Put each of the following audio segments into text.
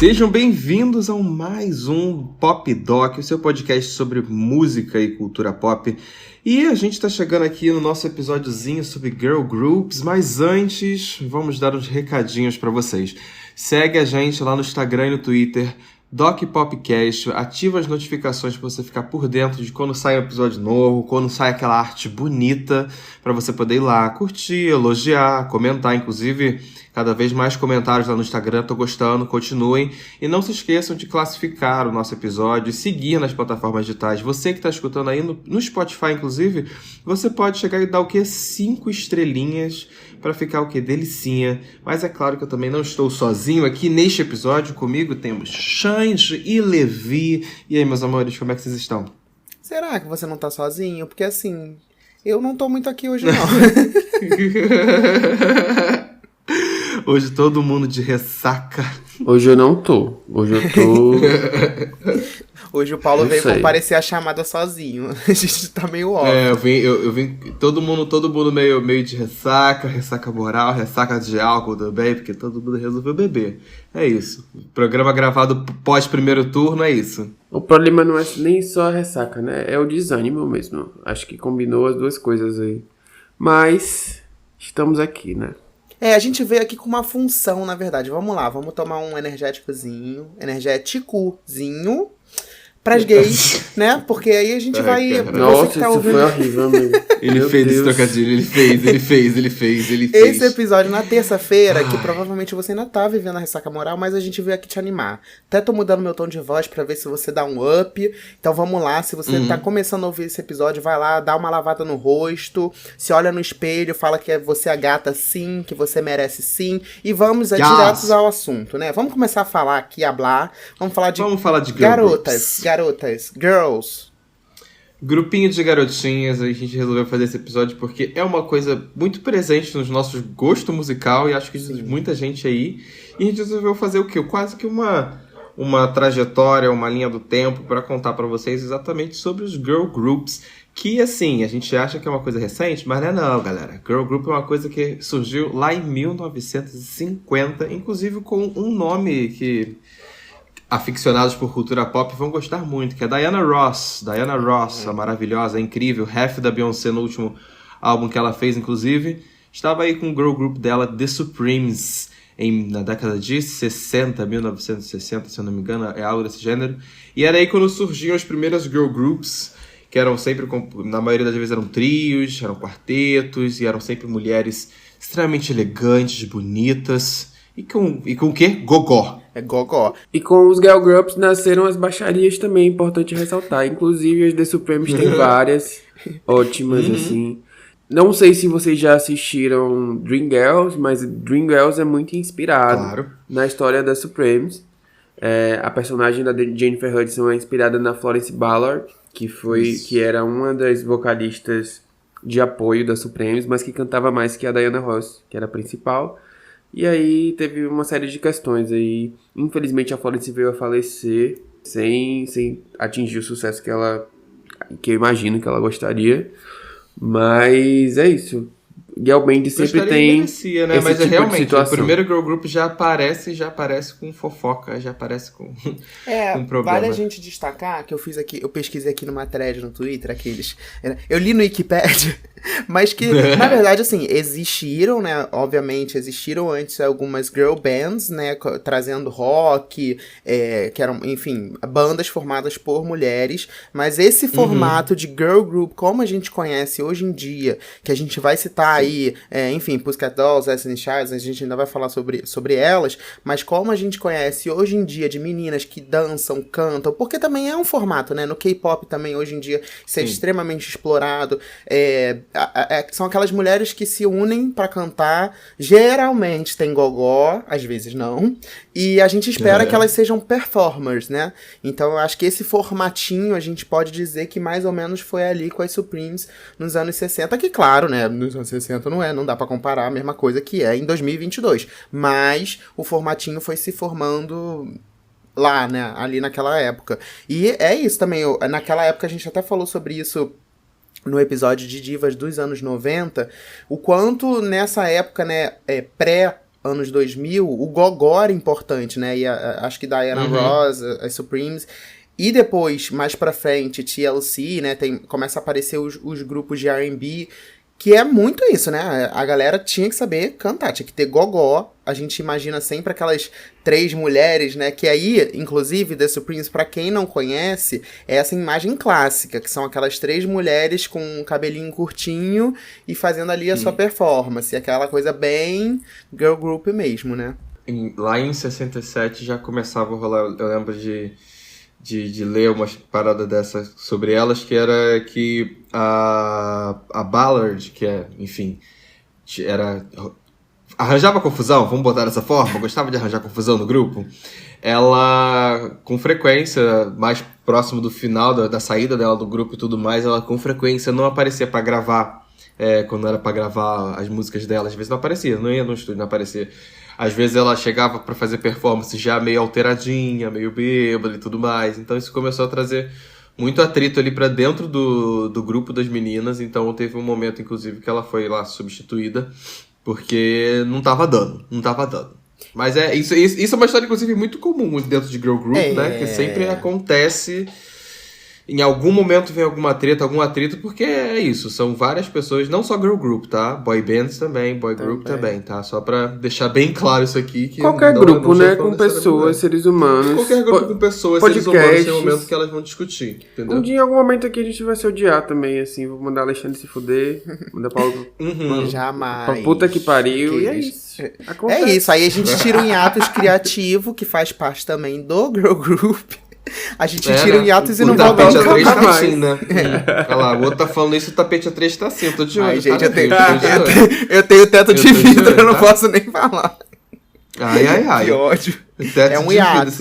Sejam bem-vindos a mais um Pop Doc, o seu podcast sobre música e cultura pop. E a gente está chegando aqui no nosso episódiozinho sobre girl groups, mas antes vamos dar uns recadinhos para vocês. Segue a gente lá no Instagram e no Twitter, DocPopcast, ativa as notificações para você ficar por dentro de quando sai um episódio novo, quando sai aquela arte bonita, para você poder ir lá curtir, elogiar, comentar, inclusive cada vez mais comentários lá no Instagram, tô gostando, continuem. E não se esqueçam de classificar o nosso episódio e seguir nas plataformas digitais. Você que está escutando aí no Spotify, inclusive, você pode chegar e dar o quê? 5 estrelinhas para ficar o quê? Delicinha. Mas é claro que eu também não estou sozinho aqui neste episódio. Comigo temos Xande e Levi. E aí, meus amores, como é que vocês estão? Será que você não tá sozinho? Porque assim, eu não tô muito aqui hoje não. Hoje todo mundo de ressaca. Hoje eu não tô. Hoje eu tô... Hoje o Paulo veio comparecer a chamada sozinho. A gente tá meio óbvio. Eu vim todo mundo meio de ressaca moral, ressaca de álcool também, porque todo mundo resolveu beber. É isso. Programa gravado pós primeiro turno, é isso. O problema não é nem só a ressaca, né? É o desânimo mesmo. Acho que combinou as duas coisas aí. Mas estamos aqui, né? A gente veio aqui com uma função, na verdade. Vamos lá, vamos tomar um energéticozinho pras gays, né? Porque aí a gente vai... Nossa, tá isso foi horrível, amigo. Ele fez esse trocadilho, ele fez. Esse episódio na terça-feira, que provavelmente você ainda tá vivendo a ressaca moral, mas a gente veio aqui te animar. Até tô mudando meu tom de voz pra ver se você dá um up. Então vamos lá, se você tá começando a ouvir esse episódio, vai lá, dá uma lavada no rosto, se olha no espelho, fala que você é gata sim, que você merece sim, e vamos diretos ao assunto, né? Vamos começar a falar aqui, hablar, vamos falar de garotas, girls. Grupinho de garotinhas, a gente resolveu fazer esse episódio porque é uma coisa muito presente nos nossos gostos musical e acho que de muita gente aí. E a gente resolveu fazer o quê? Quase que uma trajetória, uma linha do tempo para contar para vocês exatamente sobre os girl groups. Que, assim, a gente acha que é uma coisa recente, mas não, galera. Girl group é uma coisa que surgiu lá em 1950, inclusive com um nome que aficionados por cultura pop vão gostar muito, que é Diana Ross. Diana Ross, a maravilhosa, a incrível, half da Beyoncé no último álbum que ela fez, inclusive. Estava aí com o girl group dela, The Supremes, na década de 60, 1960, se eu não me engano, é algo desse gênero. E era aí quando surgiam as primeiras girl groups, que eram sempre, na maioria das vezes eram trios, eram quartetos, e eram sempre mulheres extremamente elegantes, bonitas, e com o quê? Gogó. É gogó. E com os girl groups nasceram as baixarias também, é importante ressaltar. Inclusive as The Supremes tem várias ótimas, assim. Não sei se vocês já assistiram Dreamgirls, mas Dreamgirls é muito inspirado na história das Supremes. A personagem da Jennifer Hudson é inspirada na Florence Ballard, que era uma das vocalistas de apoio das Supremes, mas que cantava mais que a Diana Ross, que era a principal. E aí teve uma série de questões aí. Infelizmente a Florence veio a falecer sem atingir o sucesso que eu imagino que ela gostaria. Mas é isso. Girl Band sempre tem merecia, né? esse Mas tipo realmente, de situação. O primeiro girl group já aparece com fofoca, já aparece com com problema. Vale a gente destacar que eu pesquisei aqui numa thread no Twitter, eu li no Wikipedia, mas que, na verdade, assim, existiram, né, obviamente, existiram antes algumas girl bands, né, trazendo rock, que eram, enfim, bandas formadas por mulheres, mas esse formato de girl group, como a gente conhece hoje em dia, que a gente vai citar aí, enfim, Pussycat Dolls, Destiny's Child, a gente ainda vai falar sobre elas, mas como a gente conhece hoje em dia de meninas que dançam, cantam, porque também é um formato, né, no K-pop também hoje em dia isso é extremamente explorado, são aquelas mulheres que se unem pra cantar, geralmente tem gogó, às vezes não, e a gente espera que elas sejam performers, né, então eu acho que esse formatinho a gente pode dizer que mais ou menos foi ali com as Supremes nos anos 60, que claro, né, nos anos 60 não dá pra comparar a mesma coisa que é em 2022, mas o formatinho foi se formando lá, né, ali naquela época, e é isso também, naquela época a gente até falou sobre isso no episódio de divas dos anos 90, o quanto nessa época, né, anos 2000, o gogó era importante, né? E acho que Diana Ross, as Supremes. E depois, mais pra frente, TLC, né? Começa a aparecer os grupos de R&B, que é muito isso, né? A galera tinha que saber cantar, tinha que ter gogó. A gente imagina sempre aquelas 3 mulheres, né? Que aí, inclusive, The Supremes, pra quem não conhece, é essa imagem clássica, que são aquelas 3 mulheres com um cabelinho curtinho e fazendo ali a sua performance. Aquela coisa bem girl group mesmo, né? Lá em 67 já começava a rolar, eu lembro de ler umas paradas dessas sobre elas, que era que a Ballard, que é, enfim, arranjava confusão, vamos botar dessa forma, gostava de arranjar confusão no grupo, ela, com frequência, mais próximo do final da saída dela do grupo e tudo mais, ela com frequência não aparecia pra gravar, quando era pra gravar as músicas dela, às vezes não aparecia, não ia no estúdio, não aparecia. Às vezes ela chegava pra fazer performance já meio alteradinha, meio bêbada e tudo mais. Então isso começou a trazer muito atrito ali pra dentro do grupo das meninas. Então teve um momento, inclusive, que ela foi lá substituída, porque não tava dando. Mas isso é uma história, inclusive, muito comum dentro de girl group, né? Que sempre acontece. Em algum momento vem algum atrito, porque é isso, são várias pessoas, não só girl group, tá? Boy bands também, boy group também, tá? Só pra deixar bem claro isso aqui. Que qualquer grupo, né? Com pessoas, seres humanos. Qualquer grupo com pessoas, seres humanos, tem um momento que elas vão discutir, entendeu? Um dia, em algum momento aqui, a gente vai se odiar também, assim. Vou mandar Alexandre se fuder, mandar Paulo... Jamais. Pra puta que pariu, e é isso. É isso, aí a gente tira um hiatus criativo, que faz parte também do girl group. A gente tira o hiatus e não volta nunca mais. O tapete A3 tá assim, né? Olha lá, o outro tá falando isso, o tapete A3 tá assim. Eu tô de olho. Ai, gente, eu tenho teto de vidro, eu não posso nem falar. Ai. Que ódio. É um hiatus.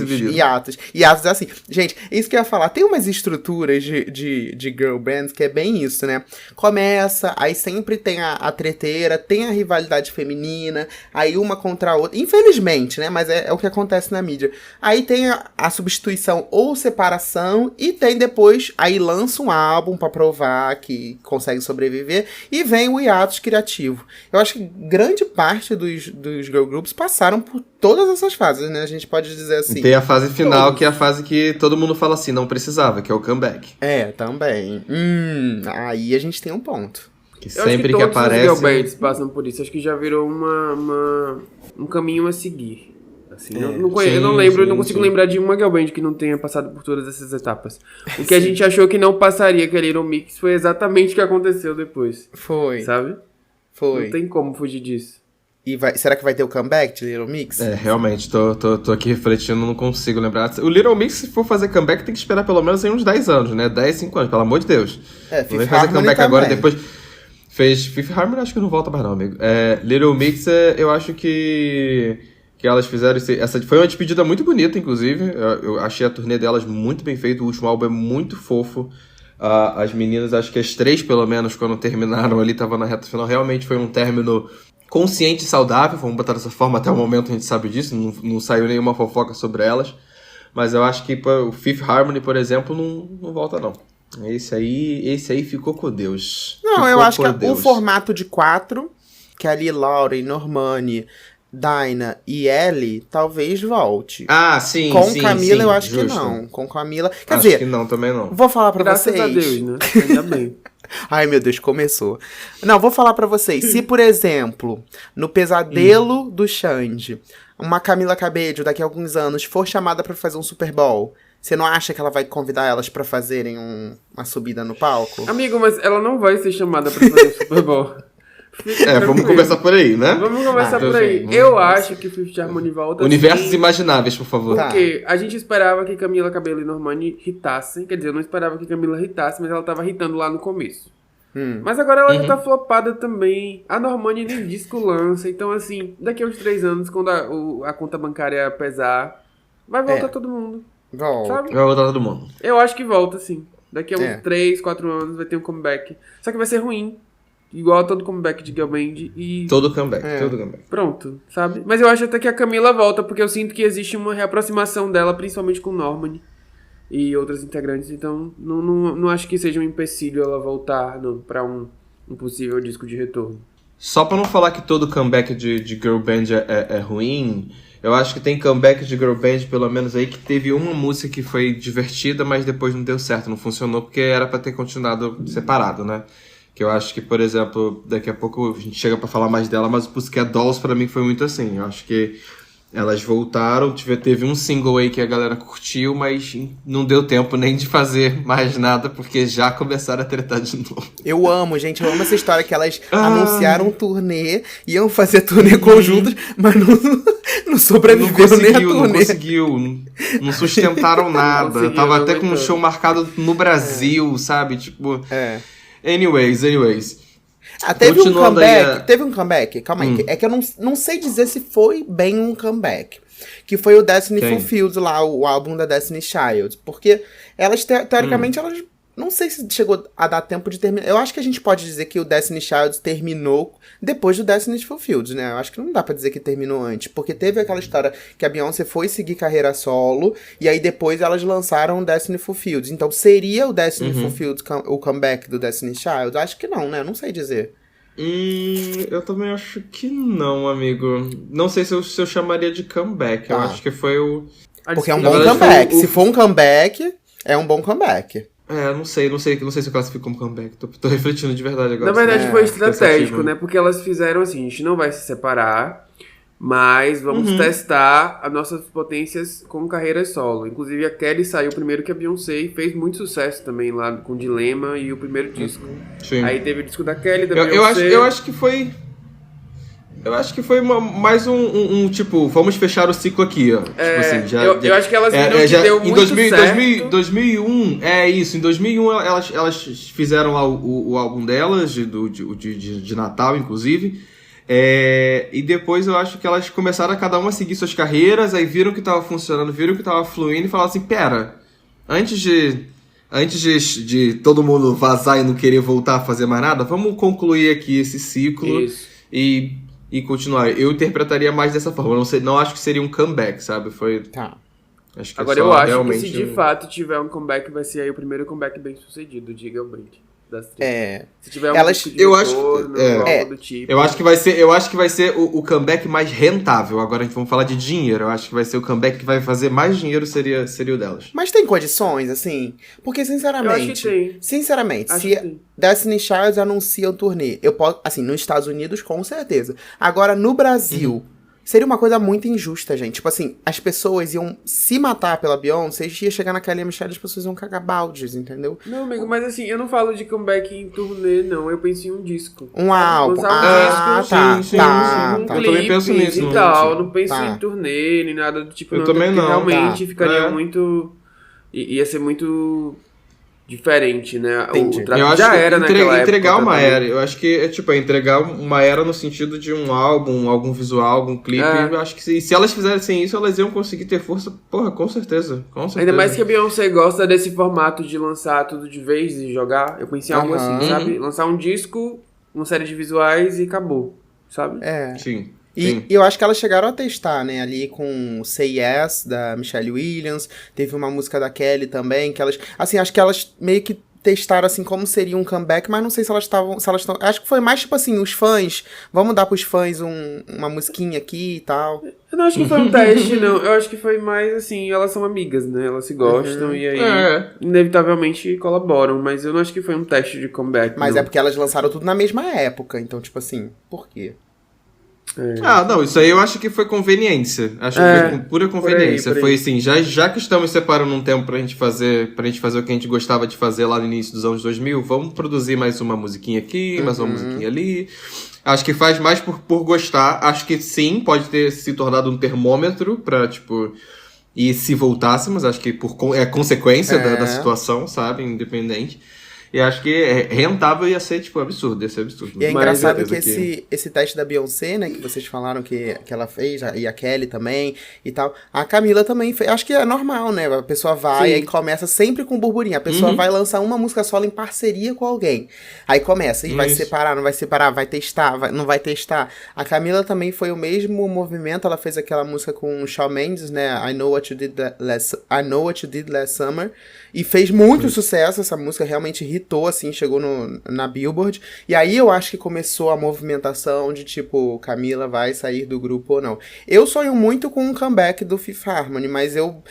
Hiatus é assim. Gente, isso que eu ia falar. Tem umas estruturas de girl bands que é bem isso, né? Começa, aí sempre tem a treteira, tem a rivalidade feminina, aí uma contra a outra. Infelizmente, né? Mas é o que acontece na mídia. Aí tem a substituição ou separação, e tem depois, aí lança um álbum pra provar que consegue sobreviver, e vem o hiatus criativo. Eu acho que grande parte dos girl groups passaram por todas essas fases, né? A gente pode dizer assim. E tem a fase final, que é a fase que todo mundo fala assim, não precisava, que é o comeback. Também. Aí a gente tem um ponto. Que sempre que aparece... Todos os girl bands passam por isso. Acho que já virou um caminho a seguir. Assim, eu não consigo lembrar de uma girl band que não tenha passado por todas essas etapas. O que a gente achou que não passaria, que a Little Mix, foi exatamente o que aconteceu depois. Foi. Sabe? Foi. Não tem como fugir disso. E será que vai ter o comeback de Little Mix? Realmente, tô aqui refletindo, não consigo lembrar. O Little Mix, se for fazer comeback, tem que esperar pelo menos aí uns 10 anos, né? 10, 5 anos, pelo amor de Deus. Fifth Não vai fazer Harmony comeback também. agora, depois... Fez Fifth Harmony, acho que não volta mais não, amigo. Little Mix, eu acho que elas fizeram... Essa foi uma despedida muito bonita, inclusive. Eu achei a turnê delas muito bem feita. O último álbum é muito fofo. As meninas, acho que as 3, pelo menos, quando terminaram ali, estavam na reta final. Realmente foi um término... consciente e saudável, vamos botar dessa forma, até o momento a gente sabe disso, não saiu nenhuma fofoca sobre elas, mas eu acho que o Fifth Harmony, por exemplo, não volta não. Esse aí ficou com Deus. Eu acho que o formato de 4, que é ali Lauren, Normani, Dinah e Ellie, talvez volte. Sim, Com Camila eu acho justo. que não. Com Camila, quer acho dizer... que não, também não. Vou falar pra Graças vocês. Graças a Deus, né? Ainda bem. Ai, meu Deus, começou. Não, vou falar pra vocês. Se, por exemplo, no Pesadelo do Xande, uma Camila Cabello, daqui a alguns anos, for chamada pra fazer um Super Bowl, você não acha que ela vai convidar elas pra fazerem uma subida no palco? Amigo, mas ela não vai ser chamada pra fazer um Super Bowl. Vamos começar por aí, né? Vamos começar por aí. Eu acho que Fifth Harmony volta. Universos imagináveis, por favor. Porque a gente esperava que Camila Cabello e Normani hitassem. Quer dizer, eu não esperava que Camila hitasse, mas ela tava hitando lá no começo. Mas agora ela já tá flopada também. A Normani nem disco lança. Então, assim, daqui a uns 3 anos, quando a conta bancária pesar, vai voltar todo mundo. Sabe? Vai voltar todo mundo. Eu acho que volta, sim. Daqui a uns 3, 4 anos vai ter um comeback. Só que vai ser ruim. Igual a todo comeback de girl band e... Todo comeback. Pronto, sabe? Mas eu acho até que a Camila volta, porque eu sinto que existe uma reaproximação dela, principalmente com Normani e outras integrantes. Então, não acho que seja um empecilho ela voltar pra um possível disco de retorno. Só pra não falar que todo comeback de girl band é ruim, eu acho que tem comeback de girl band, pelo menos aí, que teve uma música que foi divertida, mas depois não deu certo, não funcionou, porque era pra ter continuado separado, né? Que eu acho que, por exemplo, daqui a pouco a gente chega pra falar mais dela, mas o Pussycat Dolls pra mim foi muito assim. Eu acho que elas voltaram, teve um single aí que a galera curtiu, mas não deu tempo nem de fazer mais nada, porque já começaram a tretar de novo. Eu amo, gente, eu amo essa história que elas anunciaram um turnê, iam fazer turnê conjuntas, mas não sobreviveram nem a turnê. Não conseguiu, não sustentaram nada. Tava até com um show marcado no Brasil, sabe? Tipo... Anyways. Teve um comeback, calma aí. É que eu não sei dizer se foi bem um comeback. Que foi o Destiny Fulfilled lá, o álbum da Destiny Child. Porque elas, teoricamente, elas... Não sei se chegou a dar tempo de terminar. Eu acho que a gente pode dizer que o Destiny Child terminou depois do Destiny Fulfilled, né? Eu acho que não dá pra dizer que terminou antes. Porque teve aquela história que a Beyoncé foi seguir carreira solo. E aí depois elas lançaram o Destiny Fulfilled. Então seria o Destiny Fulfilled o comeback do Destiny Child? Acho que não, né? Não sei dizer. Eu também acho que não, amigo. Não sei se eu chamaria de comeback. Eu acho que foi o... Porque é um bom comeback. Se for um comeback, é um bom comeback. Não sei se eu classifico como comeback. Tô refletindo de verdade agora. Na verdade foi estratégico, né? Porque elas fizeram assim, a gente não vai se separar, mas vamos testar as nossas potências com carreira solo. Inclusive a Kelly saiu primeiro que a Beyoncé e fez muito sucesso também lá com Dilema e o primeiro disco. Sim. Aí teve o disco da Kelly, da Beyoncé. Eu acho que foi... Eu acho que foi mais um tipo, vamos fechar o ciclo aqui, ó. Tipo assim, eu acho que elas viram que deu muito certo. 2001, isso, em 2001 elas fizeram lá o álbum delas, de Natal, inclusive. E depois eu acho que elas começaram a cada uma seguir suas carreiras, aí viram que tava funcionando, viram que tava fluindo e falaram assim, pera, antes de todo mundo vazar e não querer voltar a fazer mais nada, vamos concluir aqui esse ciclo. Isso. E continuar. Eu interpretaria mais dessa forma. Não acho que seria um comeback, sabe? Tá. Acho que agora eu acho que se de fato tiver um comeback, vai ser aí o primeiro comeback bem sucedido, diga o Band. Se tiver um do tipo. Eu acho que vai ser o comeback mais rentável. Agora vamos falar de dinheiro. Eu acho que vai ser o comeback que vai fazer mais dinheiro seria o delas. Mas tem condições, assim? Porque, sinceramente... Eu acho que tem. Sinceramente, se Destiny Child anuncia um turnê, eu posso... Assim, nos Estados Unidos, com certeza. Agora, no Brasil... Seria uma coisa muito injusta, gente. Tipo assim, as pessoas iam se matar pela Beyoncé, ia chegar na Kelly Michelle e as pessoas iam cagar baldes, entendeu? Não, amigo, mas assim, eu não falo de comeback em turnê, não. Eu penso em um disco. Um álbum. Sim. Um eu também penso nisso. E tal. Não penso em turnê, nem nada do tipo. Eu também não. Realmente ficaria muito... Ia ser muito... diferente, né? Entendi. Eu acho já que era naquela entregar época uma também. era. Eu acho que é entregar uma era no sentido de um álbum, algum visual, algum clipe. Eu acho que se elas fizessem isso, elas iam conseguir ter força. Porra, com certeza. Ainda mais que a Beyoncé gosta desse formato de lançar tudo de vez e jogar. Eu pensei em algo assim, sabe? Lançar um disco, uma série de visuais e acabou, sabe? Sim. E eu acho que elas chegaram a testar, né, ali com Say Yes, da Michelle Williams, teve uma música da Kelly também, que elas, assim, acho que elas meio que testaram, assim, como seria um comeback, mas não sei se elas estão, acho que foi mais, tipo assim, os fãs, vamos dar pros fãs uma musiquinha aqui e tal. Eu não acho que foi um teste, não, eu acho que foi mais, assim, elas são amigas, né, elas se gostam e aí, inevitavelmente, colaboram, mas eu não acho que foi um teste de comeback, mas não. é porque elas lançaram tudo na mesma época, então, tipo assim, por quê? Não, isso aí eu acho que foi conveniência. Acho que foi com pura conveniência. Por aí. Foi assim, já que estamos separando um tempo pra gente fazer o que a gente gostava de fazer lá no início dos anos 2000, vamos produzir mais uma musiquinha aqui, mais uma musiquinha ali. Acho que faz mais por gostar. Acho que sim, pode ter se tornado um termômetro pra, tipo... E se voltássemos, acho que é consequência da situação, sabe? Independente. E acho que rentável ia ser, tipo, absurdo. Ia ser absurdo. E é engraçado que esse teste da Beyoncé, né, que vocês falaram que ela fez, e a Kelly também e tal, a Camila também fez. Acho que é normal, né? A pessoa vai e começa sempre com burburinho. A pessoa vai lançar uma música solo em parceria com alguém. Aí começa, e vai separar, não vai separar, vai testar, não vai testar. A Camila também foi o mesmo movimento, ela fez aquela música com o Shawn Mendes, né? I Know What You Did Last Summer. E fez muito sucesso essa música, realmente hitou, assim, chegou na Billboard. E aí eu acho que começou a movimentação de, tipo, Camila vai sair do grupo ou não. Eu sonho muito com um comeback do Fifth Harmony, mas eu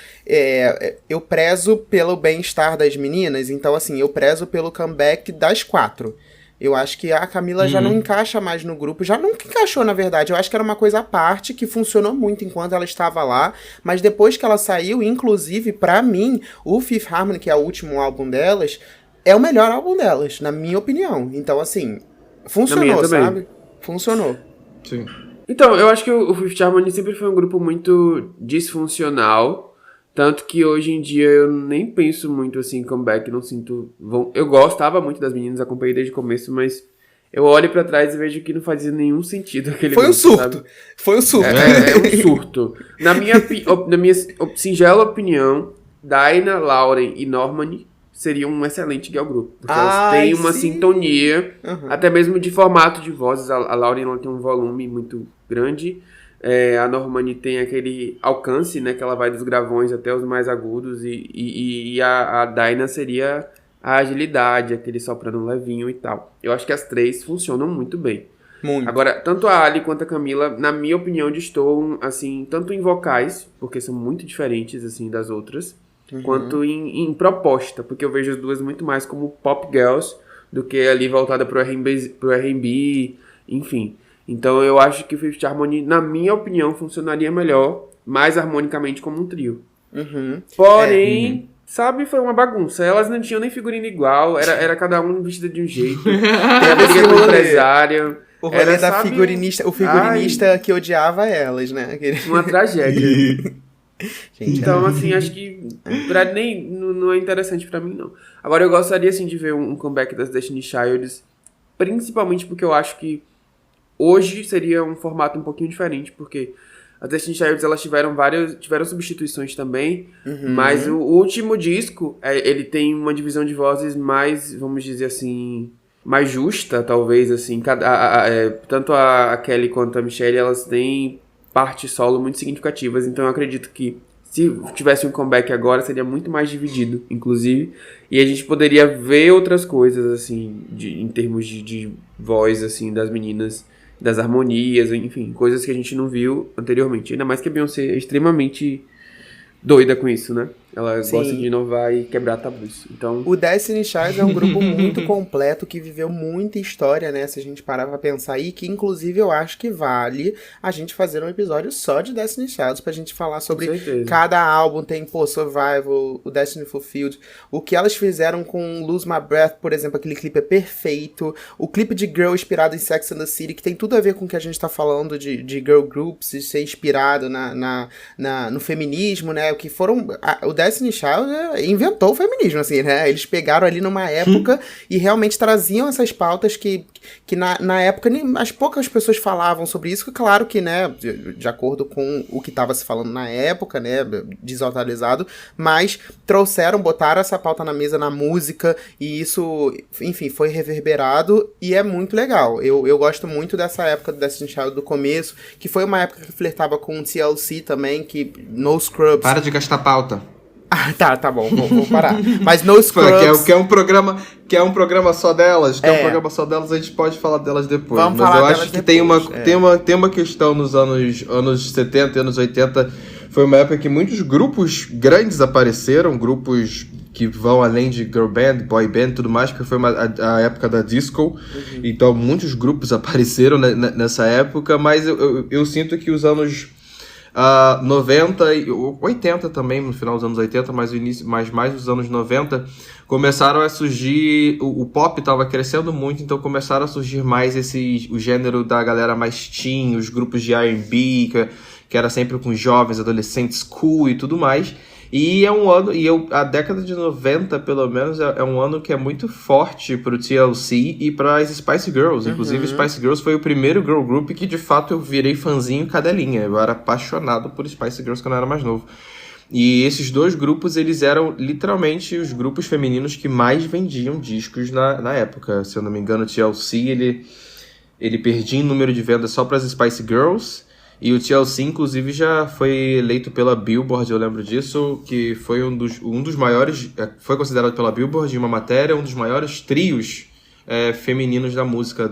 prezo pelo bem-estar das meninas, então, assim, eu prezo pelo comeback das 4. Eu acho que a Camila já não encaixa mais no grupo. Já nunca encaixou, na verdade. Eu acho que era uma coisa à parte, que funcionou muito enquanto ela estava lá. Mas depois que ela saiu, inclusive, pra mim, o Fifth Harmony, que é o último álbum delas, é o melhor álbum delas, na minha opinião. Então, assim, funcionou, sabe? Funcionou. Sim. Então, eu acho que o Fifth Harmony sempre foi um grupo muito disfuncional. Tanto que hoje em dia eu nem penso muito assim em comeback, não sinto... Eu gostava muito das meninas, acompanhei desde o começo, mas eu olho pra trás e vejo que não fazia nenhum sentido aquele Foi grupo, um surto. sabe? Foi um surto. É um surto. Na minha singela opinião, Dinah, Lauren e Normani seriam um excelente girl group. Porque elas têm uma sintonia, até mesmo de formato de vozes. A Lauren ela tem um volume muito grande. A Normani tem aquele alcance, né, que ela vai dos gravões até os mais agudos, e a Dinah seria a agilidade, aquele soprano levinho e tal. Eu acho que as três funcionam muito bem. Muito. Agora, tanto a Ali quanto a Camila, na minha opinião, destoam, assim, tanto em vocais, porque são muito diferentes, assim, das outras, quanto em proposta, porque eu vejo as duas muito mais como pop girls do que ali voltada pro R&B, enfim. Então eu acho que o Fifth Harmony, na minha opinião, funcionaria melhor, mais harmonicamente como um trio. Porém, sabe, foi uma bagunça. Elas não tinham nem figurino igual, era cada um vestida de um jeito. Tem a briga do empresário. O rolê da figurinista, o figurinista que odiava elas, né? Uma tragédia. Gente, então, assim, acho que não é interessante pra mim, não. Agora, eu gostaria, assim, de ver um comeback das Destiny Childs, principalmente porque eu acho que hoje seria um formato um pouquinho diferente, porque as Destiny Childs, elas tiveram substituições também, mas o último disco, ele tem uma divisão de vozes mais, vamos dizer assim, mais justa, talvez, assim. Tanto a Kelly quanto a Michelle, elas têm partes solo muito significativas, então eu acredito que se tivesse um comeback agora, seria muito mais dividido, inclusive, e a gente poderia ver outras coisas, assim, em termos de voz, assim, das meninas, das harmonias, enfim, coisas que a gente não viu anteriormente. Ainda mais que a Beyoncé é extremamente doida com isso, né? Ela gosta de inovar e quebrar tabus. Então... O Destiny Child é um grupo muito completo, que viveu muita história, né? Se a gente parar pra pensar aí, que inclusive eu acho que vale a gente fazer um episódio só de Destiny Child, pra gente falar sobre cada álbum. Tem, Survival, o Destiny Fulfilled, o que elas fizeram com Lose My Breath, por exemplo, aquele clipe é perfeito. O clipe de Girl inspirado em Sex and the City, que tem tudo a ver com o que a gente tá falando de girl groups, de ser inspirado no feminismo, né? O que foram... O Destiny Child inventou o feminismo, assim, né? Eles pegaram ali numa época e realmente traziam essas pautas que na época as poucas pessoas falavam sobre isso, que claro que, né, de acordo com o que estava se falando na época, né, desatualizado, mas botaram essa pauta na mesa na música, e isso, enfim, foi reverberado e é muito legal. Eu gosto muito dessa época do Destiny Child do começo, que foi uma época que flertava com o TLC também, que No Scrubs... Para de gastar pauta. Tá bom, vou parar. Mas No Scrubs... Que é um programa só delas, um programa só delas, a gente pode falar delas depois. Vamos mas falar eu delas acho que depois, tem uma questão nos anos 70 e anos 80, foi uma época que muitos grupos grandes apareceram, grupos que vão além de girl band, boy band e tudo mais, porque foi a época da disco, então muitos grupos apareceram nessa época, mas eu sinto que os anos... 90 e 80 também, no final dos anos 80, mas mais nos anos 90, começaram a surgir, o pop estava crescendo muito, então começaram a surgir mais o gênero da galera mais teen, os grupos de R&B, que era sempre com jovens, adolescentes, cool e tudo mais. E é um ano, a década de 90, pelo menos, é um ano que é muito forte pro TLC e pras Spice Girls. Inclusive, Spice Girls foi o primeiro girl group que, de fato, eu virei fãzinho cadelinha. Eu era apaixonado por Spice Girls quando eu era mais novo. E esses dois grupos, eles eram literalmente os grupos femininos que mais vendiam discos na época. Se eu não me engano, o TLC, ele perdia em número de vendas só pras Spice Girls. E o TLC, inclusive, já foi eleito pela Billboard, eu lembro disso, que foi um dos maiores, foi considerado pela Billboard, em uma matéria, um dos maiores trios femininos da música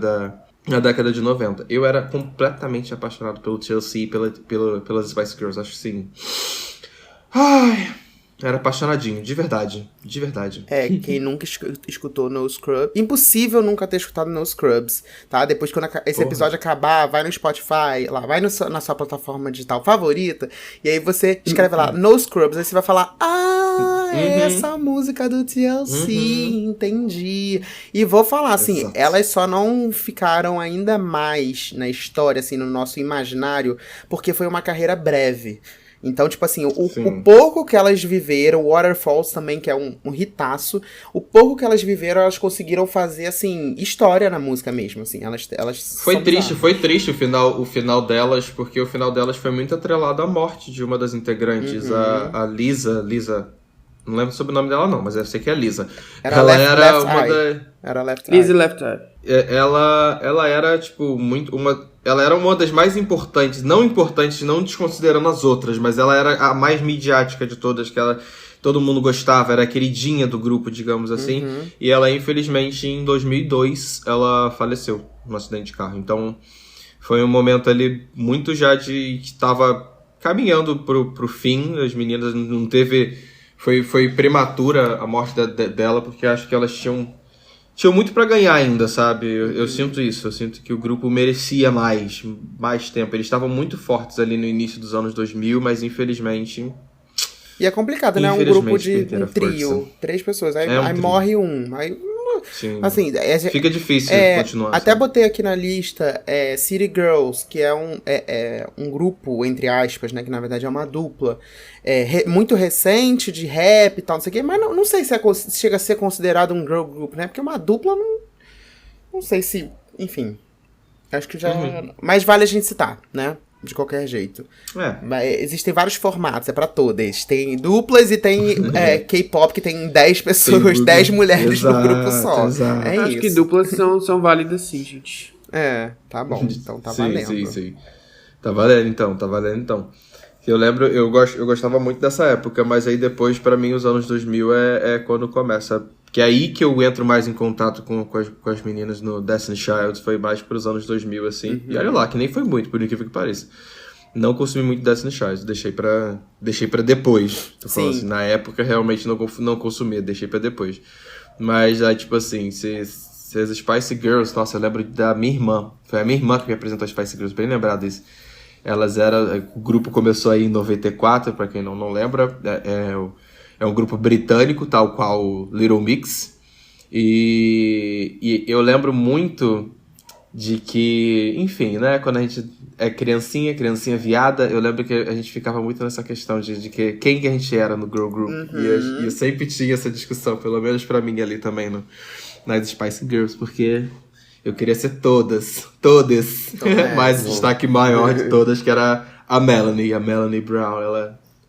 na década de 90. Eu era completamente apaixonado pelo TLC e pelas Spice Girls, acho que sim. Ai, era apaixonadinho, de verdade, de verdade. Quem nunca escutou No Scrubs, impossível nunca ter escutado No Scrubs, tá? Depois, quando esse episódio acabar, vai no Spotify, lá, vai na sua plataforma digital favorita, e aí você escreve lá, No Scrubs, aí você vai falar, é essa música do TLC, entendi. E vou falar, assim, Exato. elas só não ficaram ainda mais na história, assim, no nosso imaginário, porque foi uma carreira breve. Então, tipo assim, o pouco que elas viveram, Waterfalls também, que é um hitaço, o pouco que elas viveram, elas conseguiram fazer, assim, história na música mesmo, assim, elas Foi triste o final delas, porque o final delas foi muito atrelado à morte de uma das integrantes, a Lisa, não lembro sobre o nome dela não, mas eu sei que é a Lisa. Ela era uma da... Era Left Eye. Lizzie Left Eye. Ela era, tipo, ela era uma das mais importantes, não desconsiderando as outras, mas ela era a mais midiática de todas, que todo mundo gostava, era a queridinha do grupo, digamos assim. E ela, infelizmente, em 2002, ela faleceu num acidente de carro. Então, foi um momento ali muito já que estava caminhando pro fim. As meninas não teve... Foi prematura a morte dela, porque acho que elas tinham muito pra ganhar ainda, sabe? Eu sinto isso, eu sinto que o grupo merecia mais tempo. Eles estavam muito fortes ali no início dos anos 2000, mas infelizmente... E é complicado, né? Um grupo de um trio, 3 pessoas, aí morre um, aí... Sim. Assim, fica difícil continuar. Até assim. botei aqui na lista City Girls, que é um grupo, entre aspas, né? Que na verdade é uma dupla. Muito recente, de rap e tal, não sei o quê. Mas não sei se chega a ser considerado um girl group, né? Porque uma dupla não sei se... Enfim. Acho que já... Mas vale a gente citar, né? De qualquer jeito. Existem vários formatos, é pra todas. Tem duplas e tem K-pop que tem 10 pessoas, 10 mulheres no grupo só. Exato. Acho isso. que duplas são válidas sim, gente. Tá bom. Então tá valendo. Sim. Tá valendo então. Eu lembro, eu gostava muito dessa época, mas aí depois, pra mim, os anos 2000 é quando começa... Que é aí que eu entro mais em contato com as meninas no Destiny Child, foi mais pros anos 2000, assim. E olha lá, que nem foi muito, por incrível que pareça. Não consumi muito Destiny Child, deixei pra depois. Tô falando assim, na época realmente não consumia, deixei pra depois. Mas aí, tipo assim, se as Spice Girls, nossa, eu lembro da minha irmã. Foi a minha irmã que me apresentou as Spice Girls, bem lembrado disso. O grupo começou aí em 94, pra quem não lembra, é um grupo britânico, tal qual o Little Mix. E eu lembro muito de que, enfim, né? Quando a gente é criancinha viada, eu lembro que a gente ficava muito nessa questão de quem que a gente era no girl group. E eu sempre tinha essa discussão, pelo menos pra mim ali também, nas Spice Girls, porque eu queria ser todas. Mas o destaque maior de todas, que era a Melanie Brown.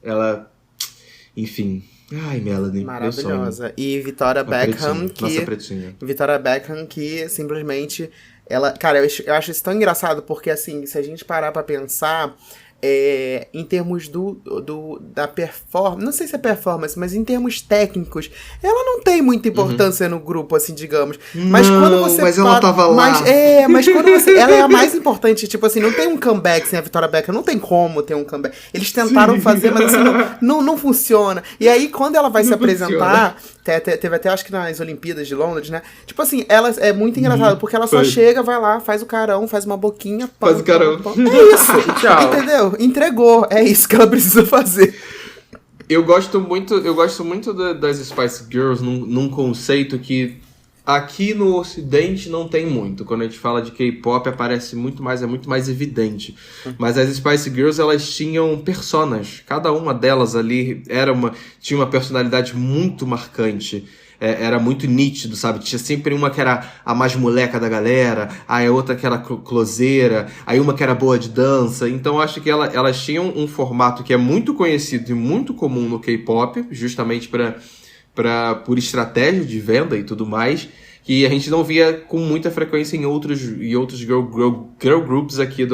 Ela enfim... Ai, Melanie, maravilhosa. E Victoria Beckham, Victoria Beckham, que simplesmente ela, cara, eu acho isso tão engraçado, porque assim, se a gente parar pra pensar, em termos da performance, não sei se é performance, mas em termos técnicos, ela não tem muita importância no grupo, assim, digamos. Mas quando você ela tava lá. Mas quando ela é a mais importante, tipo assim, não tem um comeback sem a Victoria Beckham, não tem como ter um comeback. Eles tentaram fazer, mas assim, não funciona. E aí, quando ela vai se apresentar, teve até, acho que nas Olimpíadas de Londres, né? Tipo assim, ela é muito engraçada, porque ela só chega, vai lá, faz o carão, faz uma boquinha, faz o carão. É isso. Tchau. Entendeu? Entregou. É isso que ela precisa fazer. Eu gosto muito das Spice Girls num conceito que aqui no Ocidente não tem muito. Quando a gente fala de K-pop aparece muito mais, é muito mais evidente. Mas as Spice Girls, elas tinham personas. Cada uma delas ali tinha uma personalidade muito marcante. Era muito nítido, sabe? Tinha sempre uma que era a mais moleca da galera, aí a outra que era closeira, aí uma que era boa de dança. Então eu acho que elas tinham um formato que é muito conhecido e muito comum no K-pop, justamente por estratégia de venda e tudo mais, que a gente não via com muita frequência em outros girl groups aqui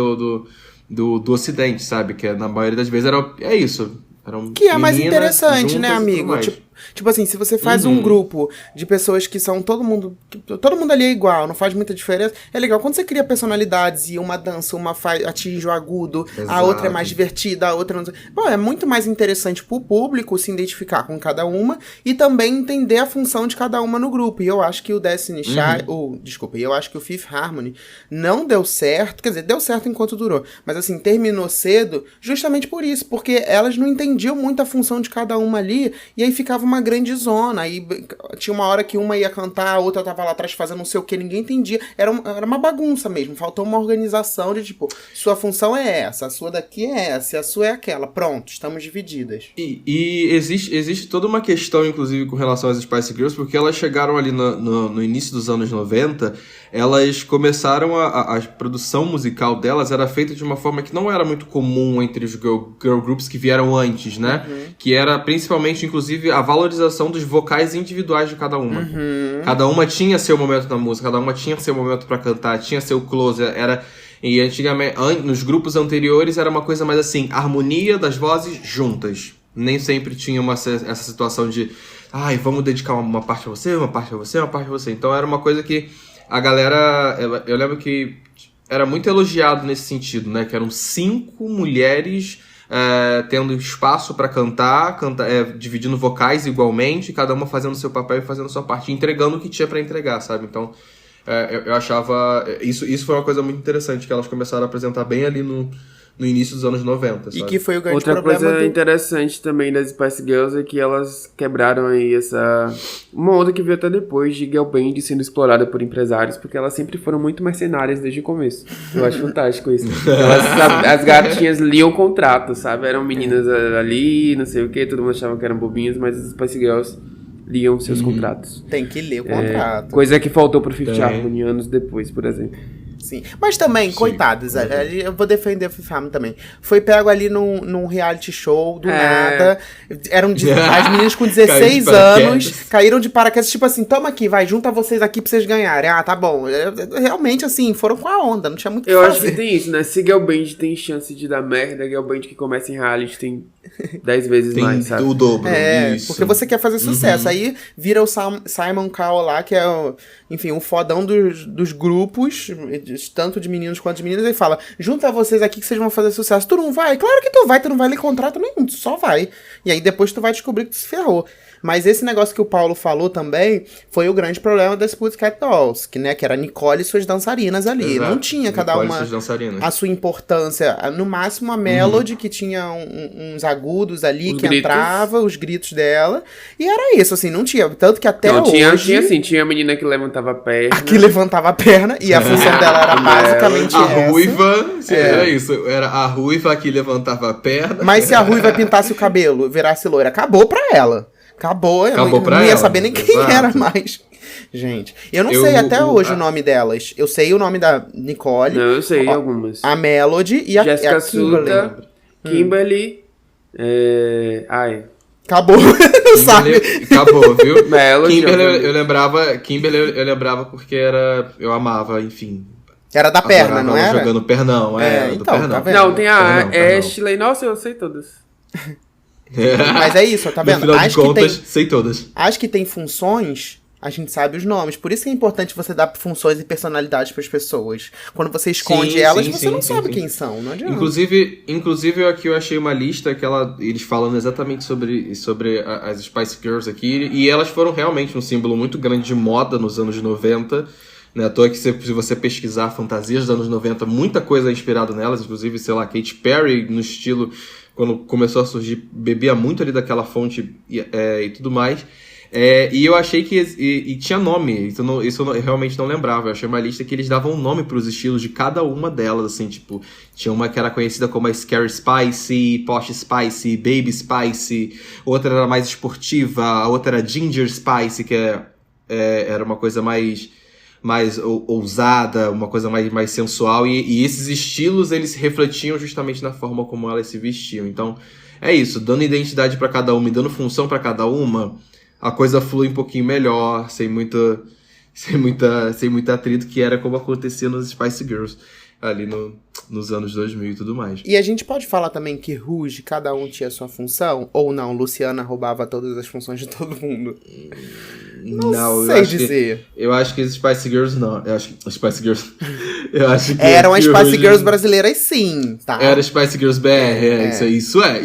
do Ocidente, sabe? Que na maioria das vezes é isso. Eram que é mais meninas interessante, né, juntas e tudo amigo? mais. Tipo assim, se você faz um grupo de pessoas que são todo mundo ali é igual, não faz muita diferença, é legal. Quando você cria personalidades e uma dança, uma atinge o agudo, a Exato. outra é mais divertida, a outra não sei. Bom, é muito mais interessante pro público se identificar com cada uma e também entender a função de cada uma no grupo. E eu acho que o Destiny Child, eu acho que o Fifth Harmony não deu certo, quer dizer, deu certo enquanto durou, mas assim, terminou cedo justamente por isso, porque elas não entendiam muito a função de cada uma ali, e aí ficava uma grande zona, aí tinha uma hora que uma ia cantar, a outra tava lá atrás fazendo não sei o que, ninguém entendia, era uma bagunça mesmo, faltou uma organização de tipo, sua função é essa, a sua daqui é essa, e a sua é aquela, pronto, estamos divididas. E existe toda uma questão, inclusive, com relação às Spice Girls, porque elas chegaram ali no início dos anos 90, elas começaram a produção musical delas era feita de uma forma que não era muito comum entre os girl groups que vieram antes, né? Que era principalmente, inclusive, a valorização dos vocais individuais de cada uma. Cada uma tinha seu momento na música, cada uma tinha seu momento pra cantar, tinha seu close, e antigamente, nos grupos anteriores era uma coisa mais assim, harmonia das vozes juntas. Nem sempre tinha essa situação de vamos dedicar uma parte a você, uma parte a você, uma parte a você. Então era uma coisa que a galera, eu lembro que era muito elogiado nesse sentido, né? Que eram 5 mulheres tendo espaço pra cantar, dividindo vocais igualmente, cada uma fazendo seu papel e fazendo sua parte, entregando o que tinha pra entregar, sabe? Então, eu achava... Isso foi uma coisa muito interessante, que elas começaram a apresentar bem ali no início dos anos 90, sabe? E que foi o grande Outra problema coisa interessante também das Spice Girls é que elas quebraram aí uma onda que veio até depois de girl band sendo explorada por empresários, porque elas sempre foram muito mercenárias desde o começo. Eu acho fantástico isso. As gatinhas liam contrato, sabe? Eram meninas ali, não sei o que, todo mundo achava que eram bobinhas, mas as Spice Girls liam seus contratos. Tem que ler o contrato. Coisa que faltou pro Fifth Harmony anos depois, por exemplo. Sim. Mas também, coitadas, eu vou defender o Fifth Harmony também. Foi pego ali num reality show, do nada. As meninas com 16 anos caíram de paraquedas, tipo assim, toma aqui, vai, junta vocês aqui pra vocês ganharem. Ah, tá bom. Realmente, assim, foram com a onda, não tinha muito o que fazer. Eu acho que tem isso, né? Se girl band tem chance de dar merda, girl band que começa em reality tem 10 vezes mais, sabe? Tem o dobro, isso. Porque você quer fazer sucesso. Aí vira o Simon Cowell lá, que é o fodão dos grupos, tanto de meninos quanto de meninas, e fala, junta vocês aqui que vocês vão fazer sucesso. Tu não vai? Claro que tu vai ler contrato nenhum, tu só vai. E aí depois tu vai descobrir que tu se ferrou. Mas esse negócio que o Paulo falou também foi o grande problema das Pussycat Dolls, que era Nicole e suas dançarinas ali. Exato. Não tinha cada uma a sua importância. No máximo a Melody, que tinha uns agudos ali, Os que gritos. entrava, os gritos dela. E era isso, assim, não tinha. Tanto que até hoje... Tinha a menina que levantava a perna. A que levantava a perna, e a função dela era basicamente a essa. Ruiva, era isso. Era a Ruiva que levantava a perna. Mas se a Ruiva pintasse o cabelo, virasse loira, acabou pra ela. Acabou pra não ia ela, saber nem quem exato. era mais. Gente, eu não sei até hoje o nome delas. Eu sei o nome da Nicole. Não, eu sei algumas. A Melody e a Jessica Kimberly. Suta, Kimberly. Acabou, não sabe? Acabou, viu? Melody, Kimberly eu lembrava porque eu amava, enfim. Era da perna, não era? Jogando pernão, do então, pernão. tá vendo? Não, tem a Pernão. Ashley. Nossa, eu sei todas. Mas é isso, tá vendo? No final de contas, sei todas. As que tem funções, a gente sabe os nomes. Por isso que é importante você dar funções e personalidades pras pessoas. Quando você esconde elas, você não sabe quem são. Não adianta. Inclusive, aqui eu achei uma lista que eles falando exatamente sobre as Spice Girls aqui. E elas foram realmente um símbolo muito grande de moda nos anos 90. Né? À toa que se você pesquisar fantasias dos anos 90, muita coisa é inspirada nelas. Inclusive, sei lá, Katy Perry no estilo... Quando começou a surgir, bebia muito ali daquela fonte e tudo mais. E eu achei que... E tinha nome, isso eu realmente não lembrava. Eu achei uma lista que eles davam um nome pros estilos de cada uma delas, assim, tipo... Tinha uma que era conhecida como a Scary Spice, Posh Spice, Baby Spice. Outra era mais esportiva, a outra era Ginger Spice, que era uma coisa mais ousada, uma coisa mais sensual, e esses estilos eles refletiam justamente na forma como elas se vestiam. Então é isso, dando identidade para cada uma e dando função para cada uma, a coisa flui um pouquinho melhor, sem muito atrito, que era como acontecia nos Spice Girls. ali nos anos 2000 e tudo mais. E a gente pode falar também que Rouge, cada um tinha sua função? Ou não, Luciana roubava todas as funções de todo mundo? Não sei dizer. Eu acho que as Spice Girls não. Eu acho que as Spice Girls... eu acho que eram as Spice Rouge... Girls brasileiras, sim, tá? Era Spice Girls BR, isso é.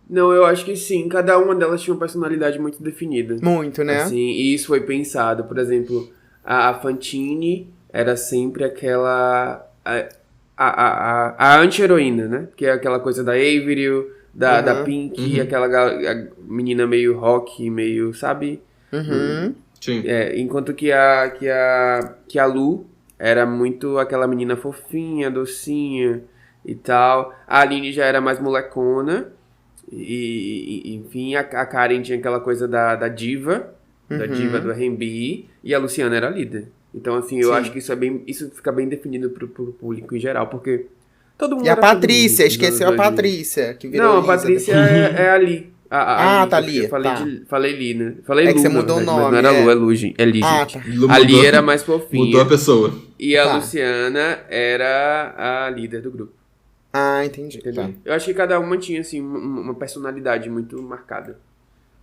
Não, eu acho que sim. Cada uma delas tinha uma personalidade muito definida. Muito, né? Assim, e isso foi pensado. Por exemplo, a Fantine era sempre aquela... A anti-heroína, né? Que é aquela coisa da Avril, da Pink, aquela menina meio rock, meio, sabe? Sim. Enquanto que a Lu era muito aquela menina fofinha, docinha e tal. A Aline já era mais molecona. Enfim, a Karen tinha aquela coisa da diva, da diva do R&B. E a Luciana era a líder. Então, assim, eu acho que isso fica bem definido pro público em geral, porque todo mundo. E a Patrícia, feliz, esqueceu a Patrícia, que virou Não, a Lisa Patrícia é a Li. tá Li. Eu falei Li, né? Falei É Lu, que você na mudou o verdade, nome, mas não era é. Lu, é Lu, gente. É Li, gente. Tá. A Li era mais fofinha. Mudou a pessoa. E a Tá. Luciana era a líder do grupo. Entendi. Entendeu? Tá. Eu acho que cada uma tinha, assim, uma personalidade muito marcada.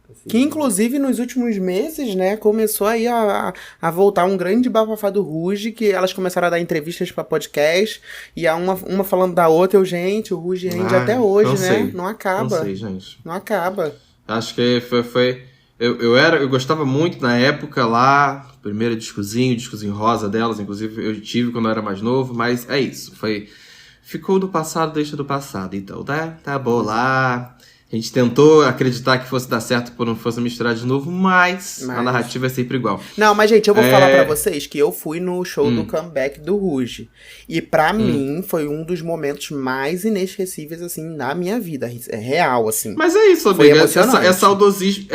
Assim, Que, inclusive, nos últimos meses, né, começou aí a voltar um grande bafafá do Rouge, que elas começaram a dar entrevistas pra podcast, e a uma falando da outra, o Rouge rende até hoje, não né? sei. Não acaba. Não sei, gente. Não acaba. Acho que foi... Eu gostava muito na época lá, primeiro discozinho rosa delas, inclusive eu tive quando eu era mais novo, mas é isso, ficou do passado, deixa do passado, então tá bom lá. A gente tentou acreditar que fosse dar certo por não fosse misturar de novo, mas a narrativa é sempre igual. Não, mas, gente, eu vou falar pra vocês que eu fui no show do comeback do Rouge. E pra mim, foi um dos momentos mais inesquecíveis, assim, na minha vida. É real, assim. Mas é isso, Foi amiga. emocionante. É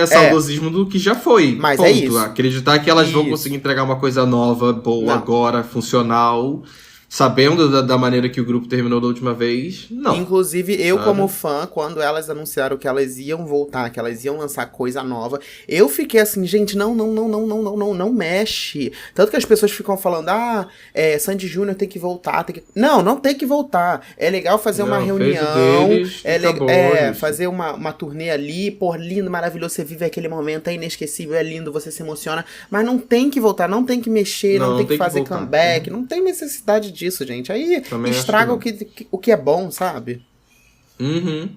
saudosismo do que já foi. Mas ponto. é isso. Acreditar que elas vão Isso. conseguir entregar uma coisa nova, boa, Não. agora, funcional, sabendo da maneira que o grupo terminou da última vez, não. Inclusive, eu Sabe? como fã, quando elas anunciaram que elas iam voltar, que elas iam lançar coisa nova, eu fiquei assim, gente, não mexe. Tanto que as pessoas ficam falando, Sandy Júnior tem que voltar, Não tem que voltar. É legal fazer uma Não, reunião, fez o deles, acabou, gente. fazer uma turnê ali, lindo, maravilhoso, você vive aquele momento, é inesquecível, é lindo, você se emociona, mas não tem que voltar, não tem que mexer, não tem que fazer voltar. comeback, não tem necessidade disso, gente. Aí Também estraga acho que o que é bom, sabe? Uhum.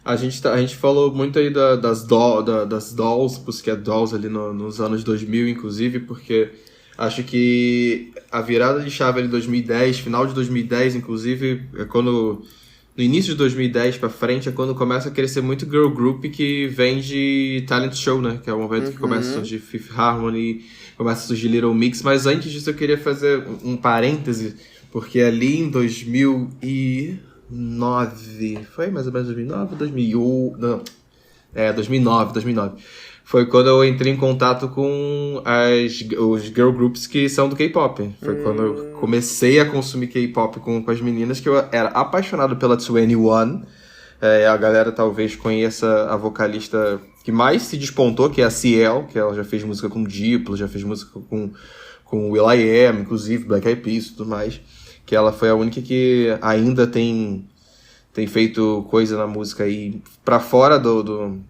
A gente falou muito aí das dolls, Pussycat Dolls ali nos anos 2000, inclusive, porque acho que a virada de chave ali em 2010, final de 2010, inclusive, é quando... No início de 2010 pra frente é quando começa a crescer muito girl group que vem de talent show, né? Que é o momento que começa a surgir Fifth Harmony, começa a surgir Little Mix. Mas antes disso eu queria fazer um parêntese, porque ali em 2009... Foi mais ou menos 2009? 2001... Não. 2009. Foi quando eu entrei em contato com os girl groups que são do K-pop. Foi quando eu comecei a consumir K-pop com as meninas, que eu era apaixonado pela 2NE1. A galera talvez conheça a vocalista que mais se despontou, que é a CL, que ela já fez música com Diplo, já fez música com will.i.am, inclusive Black Eyed Peas e tudo mais. Que ela foi a única que ainda tem feito coisa na música aí pra fora do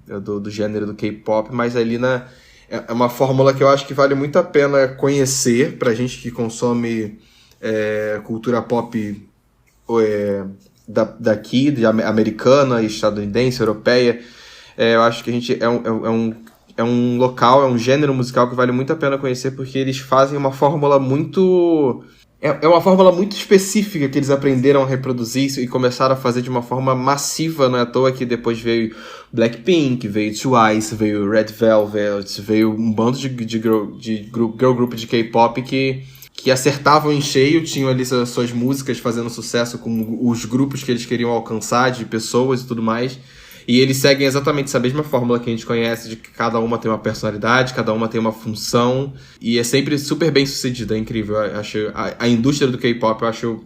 gênero do K-pop, mas ali é uma fórmula que eu acho que vale muito a pena conhecer pra gente que consome cultura pop daqui, americana, estadunidense, europeia. Eu acho que a gente é um local, é um gênero musical que vale muito a pena conhecer, porque eles fazem uma fórmula muito... É uma fórmula muito específica que eles aprenderam a reproduzir isso e começaram a fazer de uma forma massiva, não é à toa que depois veio Blackpink, veio Twice, veio Red Velvet, veio um bando de girl group de K-pop que acertavam em cheio, tinham ali suas músicas fazendo sucesso com os grupos que eles queriam alcançar, de pessoas e tudo mais. E eles seguem exatamente essa mesma fórmula que a gente conhece, de que cada uma tem uma personalidade, cada uma tem uma função, e é sempre super bem sucedida, é incrível. Eu acho a indústria do K-pop, eu acho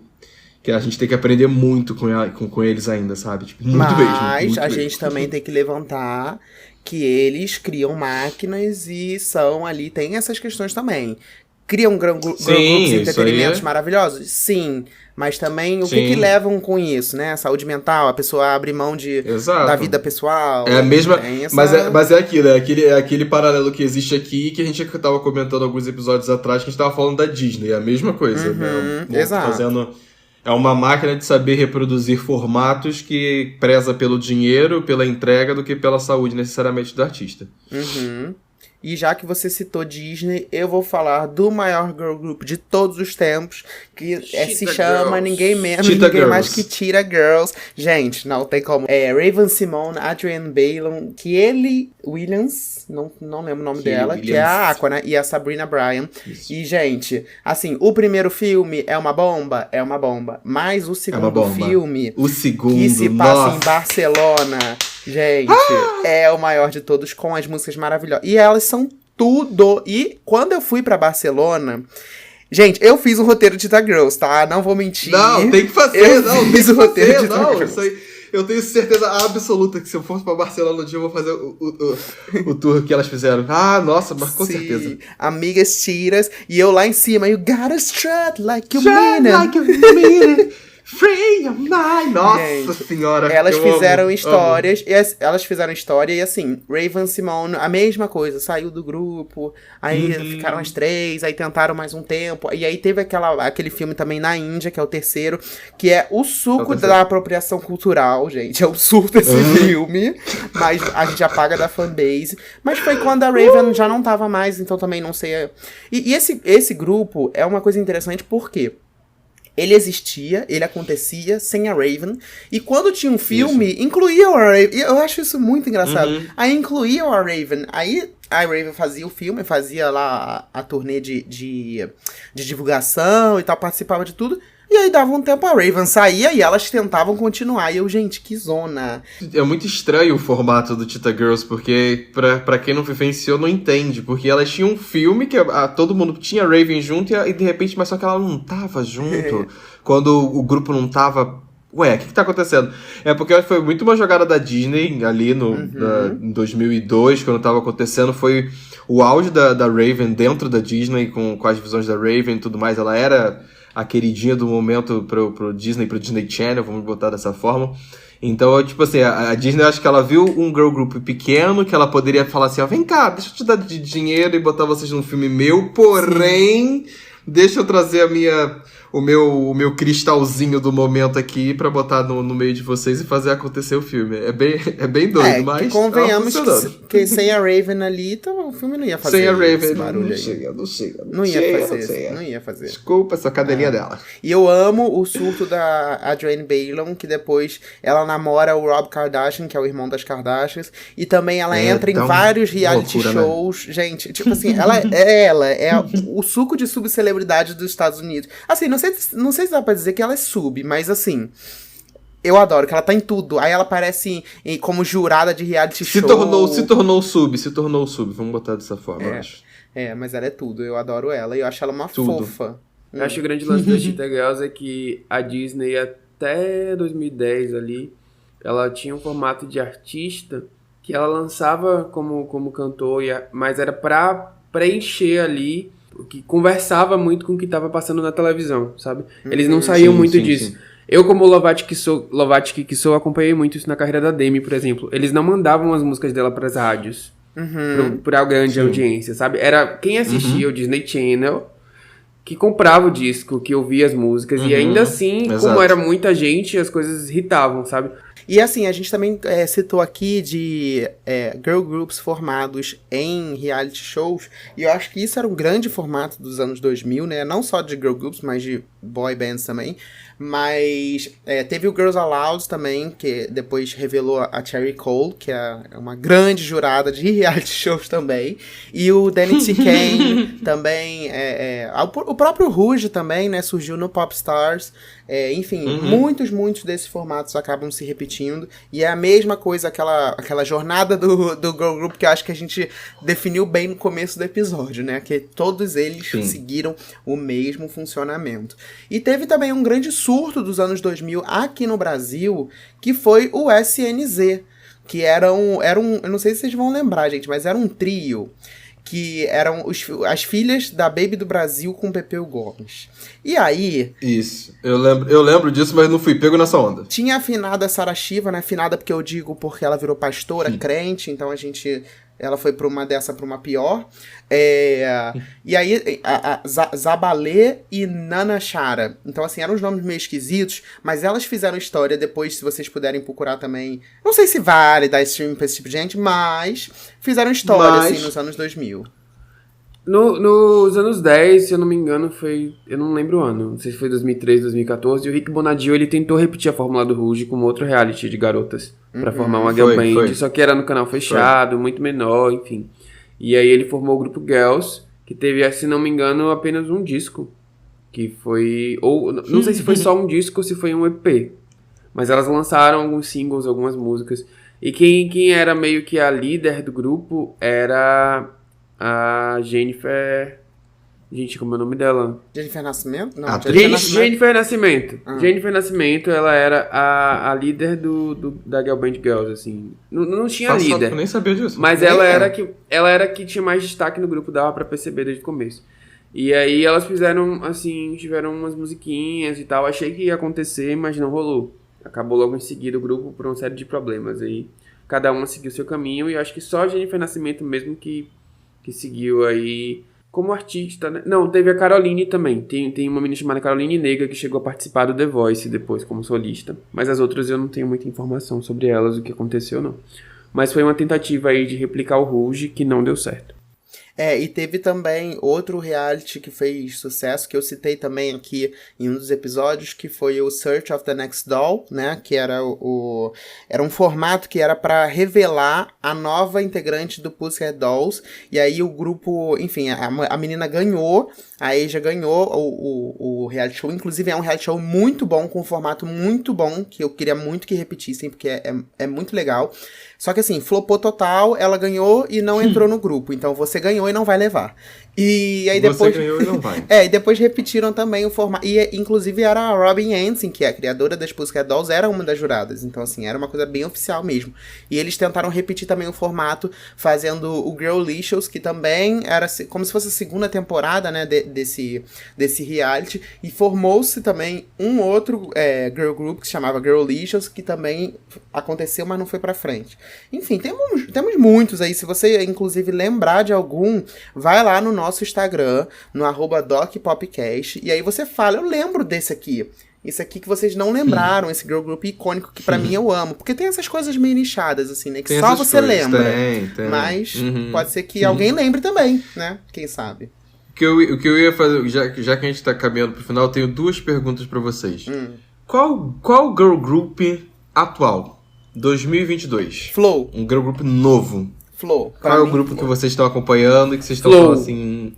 que a gente tem que aprender muito com eles ainda, sabe? Tipo, muito mesmo. Mas a gente também tem que levantar que eles criam máquinas e são ali, tem essas questões também. criam grupos de Sim, isso entretenimentos aí. maravilhosos? Sim. Mas também o que Sim. levam com isso, né? Saúde mental, a pessoa abre mão Exato. da vida pessoal. É a mesma. tem essa- Mas é aquilo, é aquele paralelo que existe aqui que a gente tava comentando alguns episódios atrás, que a gente tava falando da Disney. É a mesma coisa, né? exato. Fazendo. É uma máquina de saber reproduzir formatos que preza pelo dinheiro, pela entrega, do que pela saúde necessariamente do artista. Uhum. E já que você citou Disney, eu vou falar do maior girl group de todos os tempos, que se chama Girls. ninguém menos, Cheetah ninguém mais Girls. que Cheetah Girls. Gente, não tem como. É Raven-Symoné, Adrienne Bailon, Kelly Williams, não lembro o nome Kelly dela, que Williams. é a Aqua, né? E a Sabrina Bryan. Isso. E, gente, assim, o primeiro filme é uma bomba? É uma bomba. Mas o segundo bomba. filme, O segundo, que se passa em nossa. Barcelona, gente, é o maior de todos, com as músicas maravilhosas. E elas são tudo. E quando eu fui pra Barcelona, gente, eu fiz um roteiro de Cheetah Girls, tá? Não vou mentir. Não, tem que fazer, Eu não, tem fiz que o roteiro fazer, de não. Cheetah Isso aí, eu tenho certeza absoluta que se eu fosse pra Barcelona um dia, eu vou fazer o tour que elas fizeram. Ah, nossa, mas com Sim, certeza. amigas tiras, e eu lá em cima, you gotta strut like you Shine mean it. like you mean it, free your mind. Nossa Gente, senhora. Elas eu fizeram amo, histórias, elas fizeram história e assim, Raven-Symoné, a mesma coisa, saiu do grupo, aí ficaram as três, aí tentaram mais um tempo, e aí teve aquele filme também na Índia, que é o terceiro, que é o suco da apropriação cultural, gente, é o surto esse filme, mas a gente apaga da fanbase, mas foi quando a Raven já não tava mais, então também não sei. E esse grupo é uma coisa interessante, porque ele existia, ele acontecia sem a Raven. E quando tinha um filme, incluíam a Raven. E eu acho isso muito engraçado. Aí incluíam a Raven. Aí a Raven fazia o filme, fazia lá a turnê de divulgação e tal, participava de tudo. E aí dava um tempo, a Raven saía e elas tentavam continuar. E eu, gente, que zona. É muito estranho o formato do Cheetah Girls, porque pra quem não vivenciou, não entende. Porque elas tinham um filme que todo mundo tinha a Raven junto e de repente, mas só que ela não tava junto. Quando o grupo não tava... Ué, o que tá acontecendo? É porque foi muito uma jogada da Disney ali em 2002, quando tava acontecendo. Foi o auge da Raven dentro da Disney, com as visões da Raven e tudo mais. Ela era a queridinha do momento pro Disney Channel, vamos botar dessa forma. Então, tipo assim, a Disney, acho que ela viu um girl group pequeno, que ela poderia falar assim, ó, vem cá, deixa eu te dar de dinheiro e botar vocês num filme meu, porém, deixa eu trazer o meu cristalzinho do momento aqui pra botar no meio de vocês e fazer acontecer o filme. É bem doido, mas que convenhamos tava funcionando. que sem a Raven ali, então o filme não ia fazer Sem a Raven, esse barulho aí. não Não ia fazer. Desculpa essa cadelinha dela. E eu amo o surto da Adrienne Bailon, que depois ela namora o Rob Kardashian, que é o irmão das Kardashians, e também ela entra em tão vários reality loucura, né? shows. Gente, tipo assim, ela é o suco de subcelebridade dos Estados Unidos. Assim, não sei se dá pra dizer que ela é sub, mas assim, eu adoro que ela tá em tudo. Aí ela aparece como jurada de reality show. Se tornou sub, vamos botar dessa forma, eu acho. Mas ela é tudo, eu adoro ela e eu acho ela uma Tudo. fofa. Eu acho que o grande lance da Cheetah Girls é que a Disney, até 2010 ali, ela tinha um formato de artista que ela lançava como cantor, mas era pra preencher ali, que conversava muito com o que tava passando na televisão, sabe? Eles não saíam Sim, muito sim, disso. sim. Eu, como Lovatic que sou, acompanhei muito isso na carreira da Demi, por exemplo. Eles não mandavam as músicas dela pras rádios, pra grande audiência, sabe? Era quem assistia o Disney Channel, que comprava o disco, que ouvia as músicas, e ainda assim, como Exato. era muita gente, as coisas irritavam, sabe? E assim, a gente também citou aqui de girl groups formados em reality shows, e eu acho que isso era um grande formato dos anos 2000, né? Não só de girl groups, mas de boy bands também. Mas teve o Girls Aloud também, que depois revelou a Cherry Cole, que é uma grande jurada de reality shows também. E o Danny T. Kane também. O próprio Rouge também, né? Surgiu no Popstars. Enfim, muitos desses formatos acabam se repetindo. E é a mesma coisa, aquela jornada do girl group que eu acho que a gente definiu bem no começo do episódio, né? Que todos eles seguiram o mesmo funcionamento. E teve também um grande surto dos anos 2000 aqui no Brasil, que foi o SNZ. Que era um... Eu não sei se vocês vão lembrar, gente, mas era um trio que eram as filhas da Baby do Brasil com Pepeu Gomes. E aí... Isso. Eu lembro disso, mas não fui pego nessa onda. Tinha a afinada Sara Shiva, né? Afinada porque eu digo porque ela virou pastora, crente, então ela foi pra uma pior. E aí, Zabalê e Nana Chara. Então, assim, eram uns nomes meio esquisitos, mas elas fizeram história depois, se vocês puderem procurar também. Não sei se vale dar streaming pra esse tipo de gente, mas fizeram história, assim, nos anos 2000. Nos anos 10, se eu não me engano, eu não lembro o ano, não sei se foi 2013, 2014, e o Rick Bonadio, ele tentou repetir a fórmula do Ruge com outro reality de garotas, pra formar uma girl band, só que era no canal fechado, muito menor, enfim. E aí ele formou o grupo Girls, que teve, se não me engano, apenas um disco, que foi, ou não sei se foi só um disco ou se foi um EP, mas elas lançaram alguns singles, algumas músicas, e quem era meio que a líder do grupo era... a Jennifer... Gente, como é o nome dela? Jennifer Nascimento? Não, Jennifer Nascimento. Jennifer Nascimento, ela era a líder da Girl Band Girls, assim. Não tinha líder. Eu nem sabia disso. Mas ela era que tinha mais destaque no grupo, dava pra perceber desde o começo. E aí elas fizeram, assim, tiveram umas musiquinhas e tal. Achei que ia acontecer, mas não rolou. Acabou logo em seguida o grupo por uma série de problemas. Aí cada uma seguiu seu caminho e acho que só a Jennifer Nascimento mesmo que seguiu aí como artista, né? Não, teve a Caroline também. Tem uma menina chamada Caroline Negra que chegou a participar do The Voice depois como solista. Mas as outras eu não tenho muita informação sobre elas, o que aconteceu não. Mas foi uma tentativa aí de replicar o Rouge que não deu certo. E teve também outro reality que fez sucesso, que eu citei também aqui em um dos episódios, que foi o Search of the Next Doll, né, que era era um formato que era para revelar a nova integrante do Pussycat Dolls, e aí o grupo, enfim, a menina ganhou, a Asia ganhou o reality show, inclusive é um reality show muito bom, com um formato muito bom, que eu queria muito que repetissem, porque é muito legal. Só que assim, flopou total, ela ganhou e não entrou no grupo. Então você ganhou e não vai levar. E aí depois... Você ganhou e não vai. E depois repetiram também o formato. E inclusive era a Robin Hansen, que é a criadora das Pussycat Dolls, era uma das juradas. Então assim, era uma coisa bem oficial mesmo. E eles tentaram repetir também o formato, fazendo o Girlicious, que também era como se fosse a segunda temporada, né, desse reality. E formou-se também um outro girl group que se chamava Girlicious, que também aconteceu, mas não foi pra frente. Enfim, temos muitos aí. Se você, inclusive, lembrar de algum, vai lá no nosso Instagram, no @DocPopcast, e aí você fala, eu lembro desse aqui. Esse aqui que vocês não lembraram, esse girl group icônico que pra mim eu amo. Porque tem essas coisas meio nichadas, assim, né? Que tem só você coisas. lembra. Tem. Mas pode ser que alguém lembre também, né? Quem sabe? O que eu ia fazer, já que a gente tá caminhando pro final, eu tenho duas perguntas pra vocês. Qual girl group atual? 2022. Flow. Um girl group novo. Flow. Qual é o grupo que vocês estão acompanhando e que vocês estão falando assim...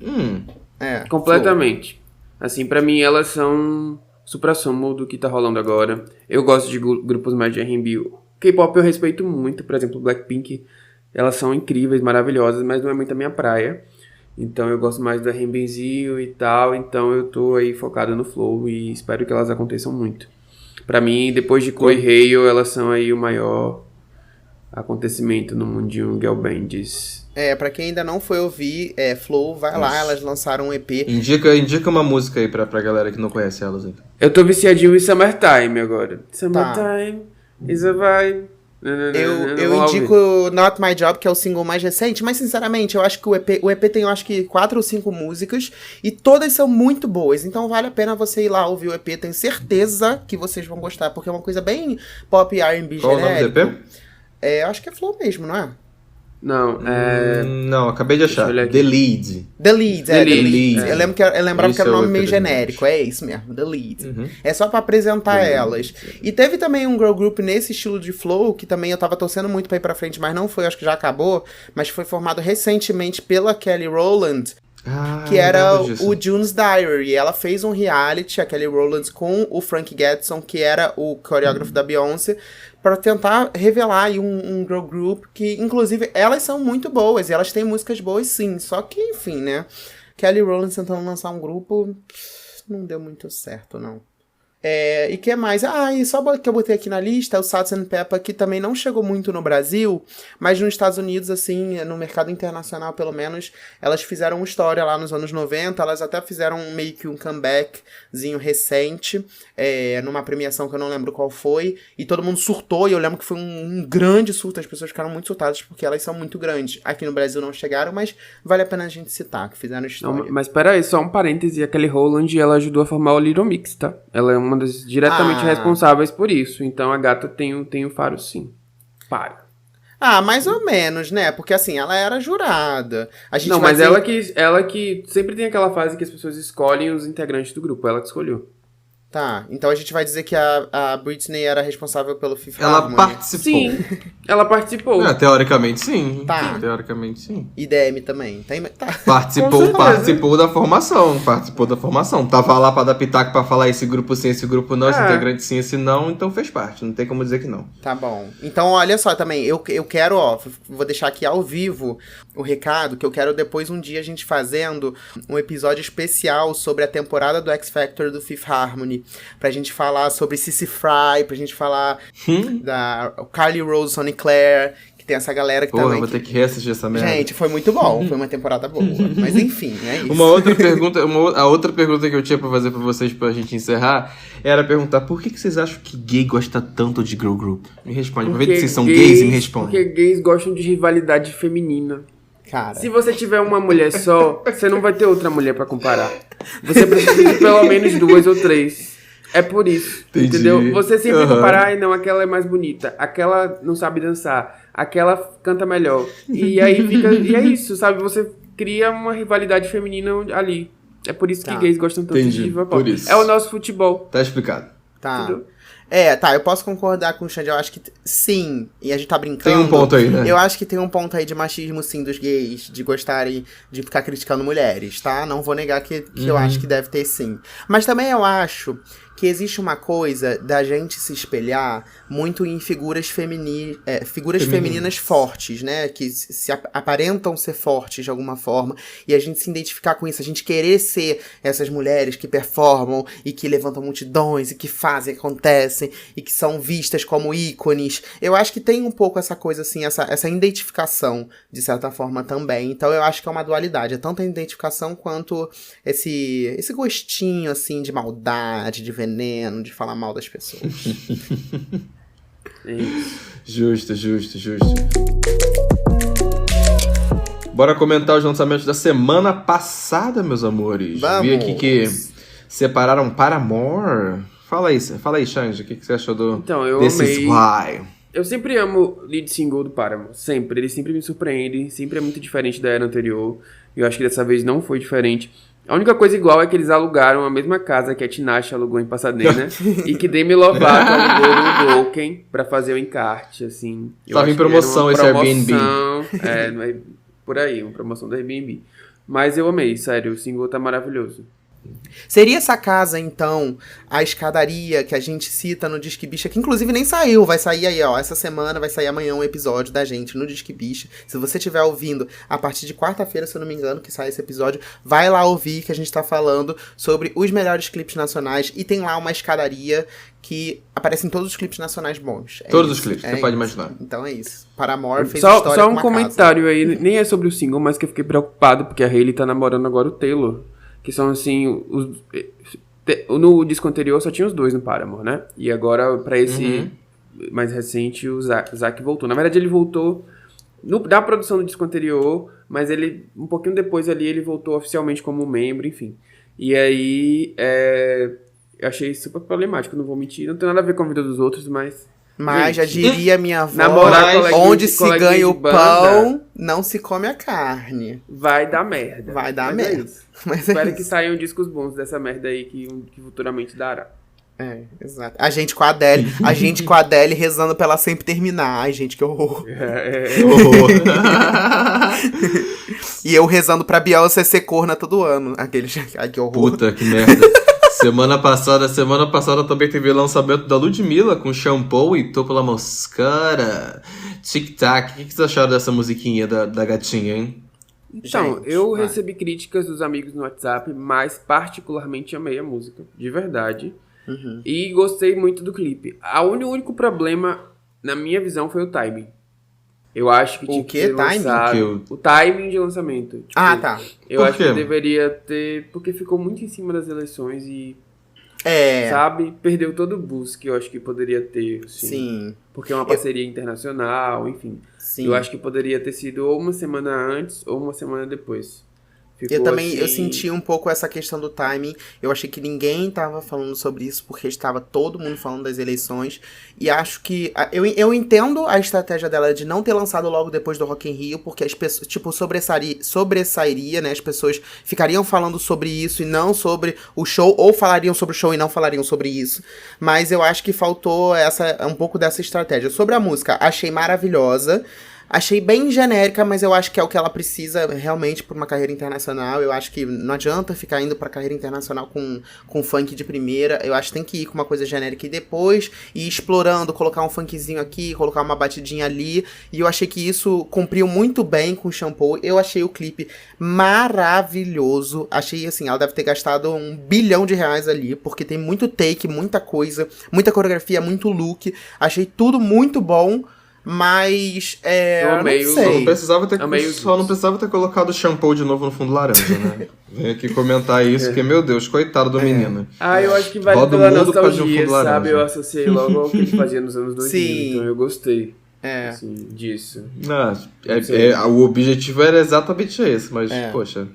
Completamente. Flow. Assim, pra mim, elas são supra-sumo do que tá rolando agora. Eu gosto de grupos mais de R&B. K-pop eu respeito muito, por exemplo, Blackpink. Elas são incríveis, maravilhosas, mas não é muito a minha praia. Então eu gosto mais do R&Bzinho e tal. Então eu tô aí focado no Flow e espero que elas aconteçam muito. Pra mim, depois de Chloe Hale, elas são aí o maior acontecimento no mundinho girl bands. Pra quem ainda não foi ouvir, Flow, vai lá, elas lançaram um EP. Indica uma música aí pra galera que não conhece elas. Então. Eu tô viciadinho em Summertime agora. Summertime is a vibe. Eu indico Not My Job, que é o single mais recente, mas sinceramente, eu acho que o EP tem, eu acho que 4 ou 5 músicas, e todas são muito boas, então vale a pena você ir lá ouvir o EP, tenho certeza que vocês vão gostar, porque é uma coisa bem pop R&B genérico. Qual o nome do EP? Acho que é Flow mesmo, não é? Não, Não, acabei de achar. The Lead. The Lead. Eu lembrava que era um nome meio EP genérico. É isso mesmo, The Lead. É só pra apresentar elas. E teve também um girl group nesse estilo de Flow, que também eu tava torcendo muito pra ir pra frente, mas não foi, acho que já acabou. Mas foi formado recentemente pela Kelly Rowland, que era o June's Diary. E ela fez um reality, a Kelly Rowland, com o Frank Gatson, que era o coreógrafo da Beyoncé, para tentar revelar aí um girl group que, inclusive, elas são muito boas, e elas têm músicas boas sim, só que, enfim, né, Kelly Rowland tentando lançar um grupo, não deu muito certo, não. E que mais? E só que eu botei aqui na lista, o Salt and Pepper, que também não chegou muito no Brasil, mas nos Estados Unidos, assim, no mercado internacional, pelo menos, elas fizeram uma história lá nos anos 90, elas até fizeram meio que um comebackzinho recente, numa premiação que eu não lembro qual foi, e todo mundo surtou, e eu lembro que foi um grande surto, as pessoas ficaram muito surtadas, porque elas são muito grandes. Aqui no Brasil não chegaram, mas vale a pena a gente citar, que fizeram história. Não, mas peraí, só um parêntese, a Kelly Rowland, ela ajudou a formar o Little Mix, tá? Ela é uma das diretamente responsáveis por isso. Então a gata tem o faro, sim. Para. Mais ou menos, né? Porque assim, ela era jurada. Não, mas ela que sempre tem aquela fase que as pessoas escolhem os integrantes do grupo. Ela que escolheu. Tá, então a gente vai dizer que a Britney era responsável pelo Fifth Ela Harmony. participou. Sim, ela participou. Teoricamente, sim. Tá. Teoricamente, sim. E DM também. Tá. Participou da formação. Tava lá pra dar pitaco pra falar esse grupo sim, esse grupo não, esse integrante sim, esse não, então fez parte. Não tem como dizer que não. Tá bom. Então, olha só também, eu quero, vou deixar aqui ao vivo o recado, que eu quero depois um dia a gente fazendo um episódio especial sobre a temporada do X Factor do Fifth Harmony. Pra gente falar sobre Cissy Fry, pra gente falar da Carly Rose, Sonny Claire, que tem essa galera que também... Vou ter que reassistir essa merda. Gente, foi muito bom, foi uma temporada boa. Mas enfim, é isso. A outra pergunta que eu tinha pra fazer pra vocês pra gente encerrar era perguntar por que vocês acham que gay gosta tanto de girl group? Me responde, aproveita que vocês são gays e me respondem. Porque gays gostam de rivalidade feminina. Cara. Se você tiver uma mulher só, você não vai ter outra mulher pra comparar. Você precisa de pelo menos 2 ou 3. É por isso, entendeu? Você sempre compara, não, aquela é mais bonita, aquela não sabe dançar, aquela canta melhor. E aí fica, e é isso, sabe? Você cria uma rivalidade feminina ali. É por isso que gays gostam tanto de diva pop. Por isso. É o nosso futebol. Tá explicado. Tá. Entendeu? Eu posso concordar com o Xande, eu acho que sim, e a gente tá brincando. Tem um ponto aí, né? Eu acho que tem um ponto aí de machismo, sim, dos gays, de gostarem de ficar criticando mulheres, tá? Não vou negar que eu acho que deve ter sim. Mas também eu acho que existe uma coisa da gente se espelhar muito em figuras femininas fortes, né? Que se aparentam ser fortes de alguma forma, e a gente se identificar com isso, a gente querer ser essas mulheres que performam e que levantam multidões e que fazem, acontecem e que são vistas como ícones. Eu acho que tem um pouco essa coisa assim, essa identificação de certa forma também. Então eu acho que é uma dualidade, é tanto a identificação quanto esse gostinho assim de maldade, de veneno, de falar mal das pessoas. Justo. Bora comentar os lançamentos da semana passada, meus amores. Vamos. Vi aqui que separaram Paramore. Fala aí, Xande, o que você achou do Então, eu This amei. Is Why? Eu sempre amo lead single do Paramore, sempre. Ele sempre me surpreende, sempre é muito diferente da era anterior. E eu acho que dessa vez não foi diferente. A única coisa igual é que eles alugaram a mesma casa que a Tinashe alugou em Pasadena e que Demi Lovato alugou no Broken pra fazer o encarte, assim. Tava em promoção esse Airbnb. Não é por aí, uma promoção do Airbnb. Mas eu amei, sério, o single tá maravilhoso. Seria essa casa, então, a escadaria que a gente cita no Disque Bicha, que inclusive nem saiu, vai sair aí, essa semana, vai sair amanhã um episódio da gente no Disque Bicha. Se você estiver ouvindo a partir de quarta-feira, se eu não me engano, que sai esse episódio, vai lá ouvir que a gente tá falando sobre os melhores clipes nacionais, e tem lá uma escadaria que aparece em todos os clipes nacionais bons. Todos os clipes, você pode imaginar. Então é isso. Paramore fez história só com um uma comentário casa. aí, nem é sobre o single, mas que eu fiquei preocupado, porque a Hailey tá namorando agora o Taylor. Que são, assim, no disco anterior só tinha os dois no Paramore, né? E agora, pra esse mais recente, o Zac voltou. Na verdade, ele voltou da produção do disco anterior, mas ele, um pouquinho depois ali, ele voltou oficialmente como membro, enfim. E aí, eu achei super problemático, não vou mentir. Não tem nada a ver com a vida dos outros, mas... Mas já diria minha avó, namorar onde se ganha o de banda, pão, não se come a carne. vai dar merda. Vai dar Mas merda. É isso. Mas Espero é que isso. saiam discos bons dessa merda aí que futuramente dará. Exato. A gente com a Adele rezando pra ela sempre terminar. Ai, gente, que horror. Horror. E eu rezando pra Beyoncé ser corna todo ano. Ai, que horror. Puta, que merda. Semana passada também teve o lançamento da Ludmilla com Shampoo e Tô Pela Moscara. Tic-tac. O que vocês acharam dessa musiquinha da gatinha, hein? Então, Gente, eu recebi recebi críticas dos amigos no WhatsApp, mas particularmente amei a música, de verdade. E gostei muito do clipe. O único problema, na minha visão, foi o timing. Eu acho que tinha que ter lançado... O timing de lançamento. Tipo, tá. Eu acho que deveria ter... Porque ficou muito em cima das eleições e... Sabe? Perdeu todo o boost que eu acho que poderia ter. Assim, sim. Porque é uma parceria internacional, enfim. Sim. Eu acho que poderia ter sido ou uma semana antes ou uma semana depois. Eu também eu senti um pouco essa questão do timing. Eu achei que ninguém tava falando sobre isso porque estava todo mundo falando das eleições. E acho que... Eu entendo a estratégia dela de não ter lançado logo depois do Rock in Rio, porque as pessoas, tipo, sobressairia, né? As pessoas ficariam falando sobre isso e não sobre o show, ou falariam sobre o show e não falariam sobre isso. Mas eu acho que faltou um pouco dessa estratégia. Sobre a música, achei maravilhosa. Achei bem genérica, mas eu acho que é o que ela precisa realmente para uma carreira internacional. Eu acho que não adianta ficar indo pra carreira internacional com funk de primeira. Eu acho que tem que ir com uma coisa genérica e depois ir explorando, colocar um funkzinho aqui, colocar uma batidinha ali. E eu achei que isso cumpriu muito bem com o Shampoo. Eu achei o clipe maravilhoso. Achei, assim, ela deve ter gastado R$1 bilhão ali, porque tem muito take, muita coisa, muita coreografia, muito look. Achei tudo muito bom. Mas, eu amei, não sei. Só não precisava ter colocado o shampoo de novo no fundo laranja, né? Vem aqui comentar isso, porque, meu Deus, coitado do menino. Eu acho que vale pela nostalgia, sabe? Eu associei logo ao que ele fazia nos anos 2000, então eu gostei. Assim, disso. O objetivo era exatamente esse, mas, poxa,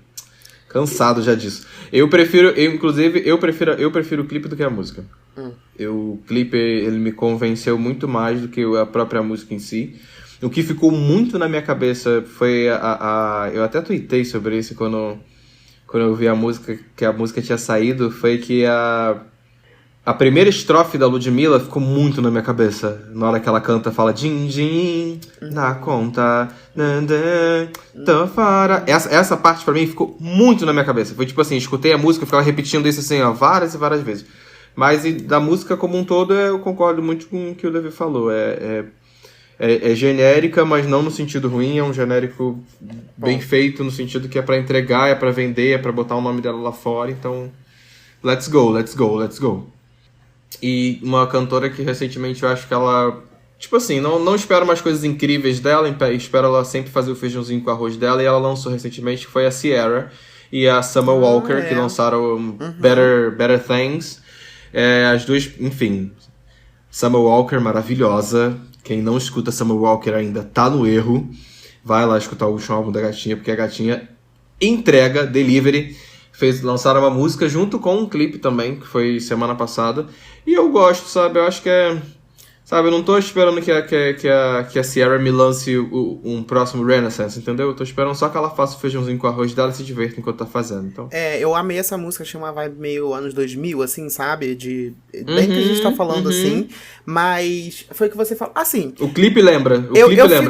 cansado já disso. Eu prefiro o clipe do que a música. O clipe, ele me convenceu muito mais do que a própria música em si. O que ficou muito na minha cabeça foi eu até tuitei sobre isso quando eu vi a música, que a música tinha saído, foi que a primeira estrofe da Ludmilla ficou muito na minha cabeça. Na hora que ela canta, fala din din, na conta, tô fora. Essa parte pra mim ficou muito na minha cabeça. Foi tipo assim, escutei a música, eu ficava repetindo isso assim, várias e várias vezes. Mas da música como um todo, eu concordo muito com o que o Levi falou. É genérica, mas não no sentido ruim. É um genérico bem feito, no sentido que é pra entregar, é pra vender, é pra botar o nome dela lá fora. Então, let's go, let's go, let's go. E uma cantora que recentemente eu acho que ela... Tipo assim, não espero mais coisas incríveis dela, espero ela sempre fazer o feijãozinho com arroz dela. E ela lançou recentemente, que foi a Ciara e a Summer Walker, que lançaram Better Things. As duas, enfim, Summer Walker, maravilhosa. Quem não escuta Summer Walker ainda tá no erro. Vai lá escutar o último álbum da Gatinha, porque a Gatinha entrega, delivery. Lançaram uma música junto com um clipe também, que foi semana passada. E eu gosto, sabe? Eu acho que Sabe, eu não tô esperando que a Ciara me lance um próximo Renaissance, entendeu? Eu tô esperando só que ela faça o feijãozinho com arroz dela e se divirta enquanto tá fazendo, então... Eu amei essa música, achei uma vibe meio anos 2000, assim, sabe? Bem que a gente tá falando, assim, mas foi o que você falou, assim... O clipe lembra,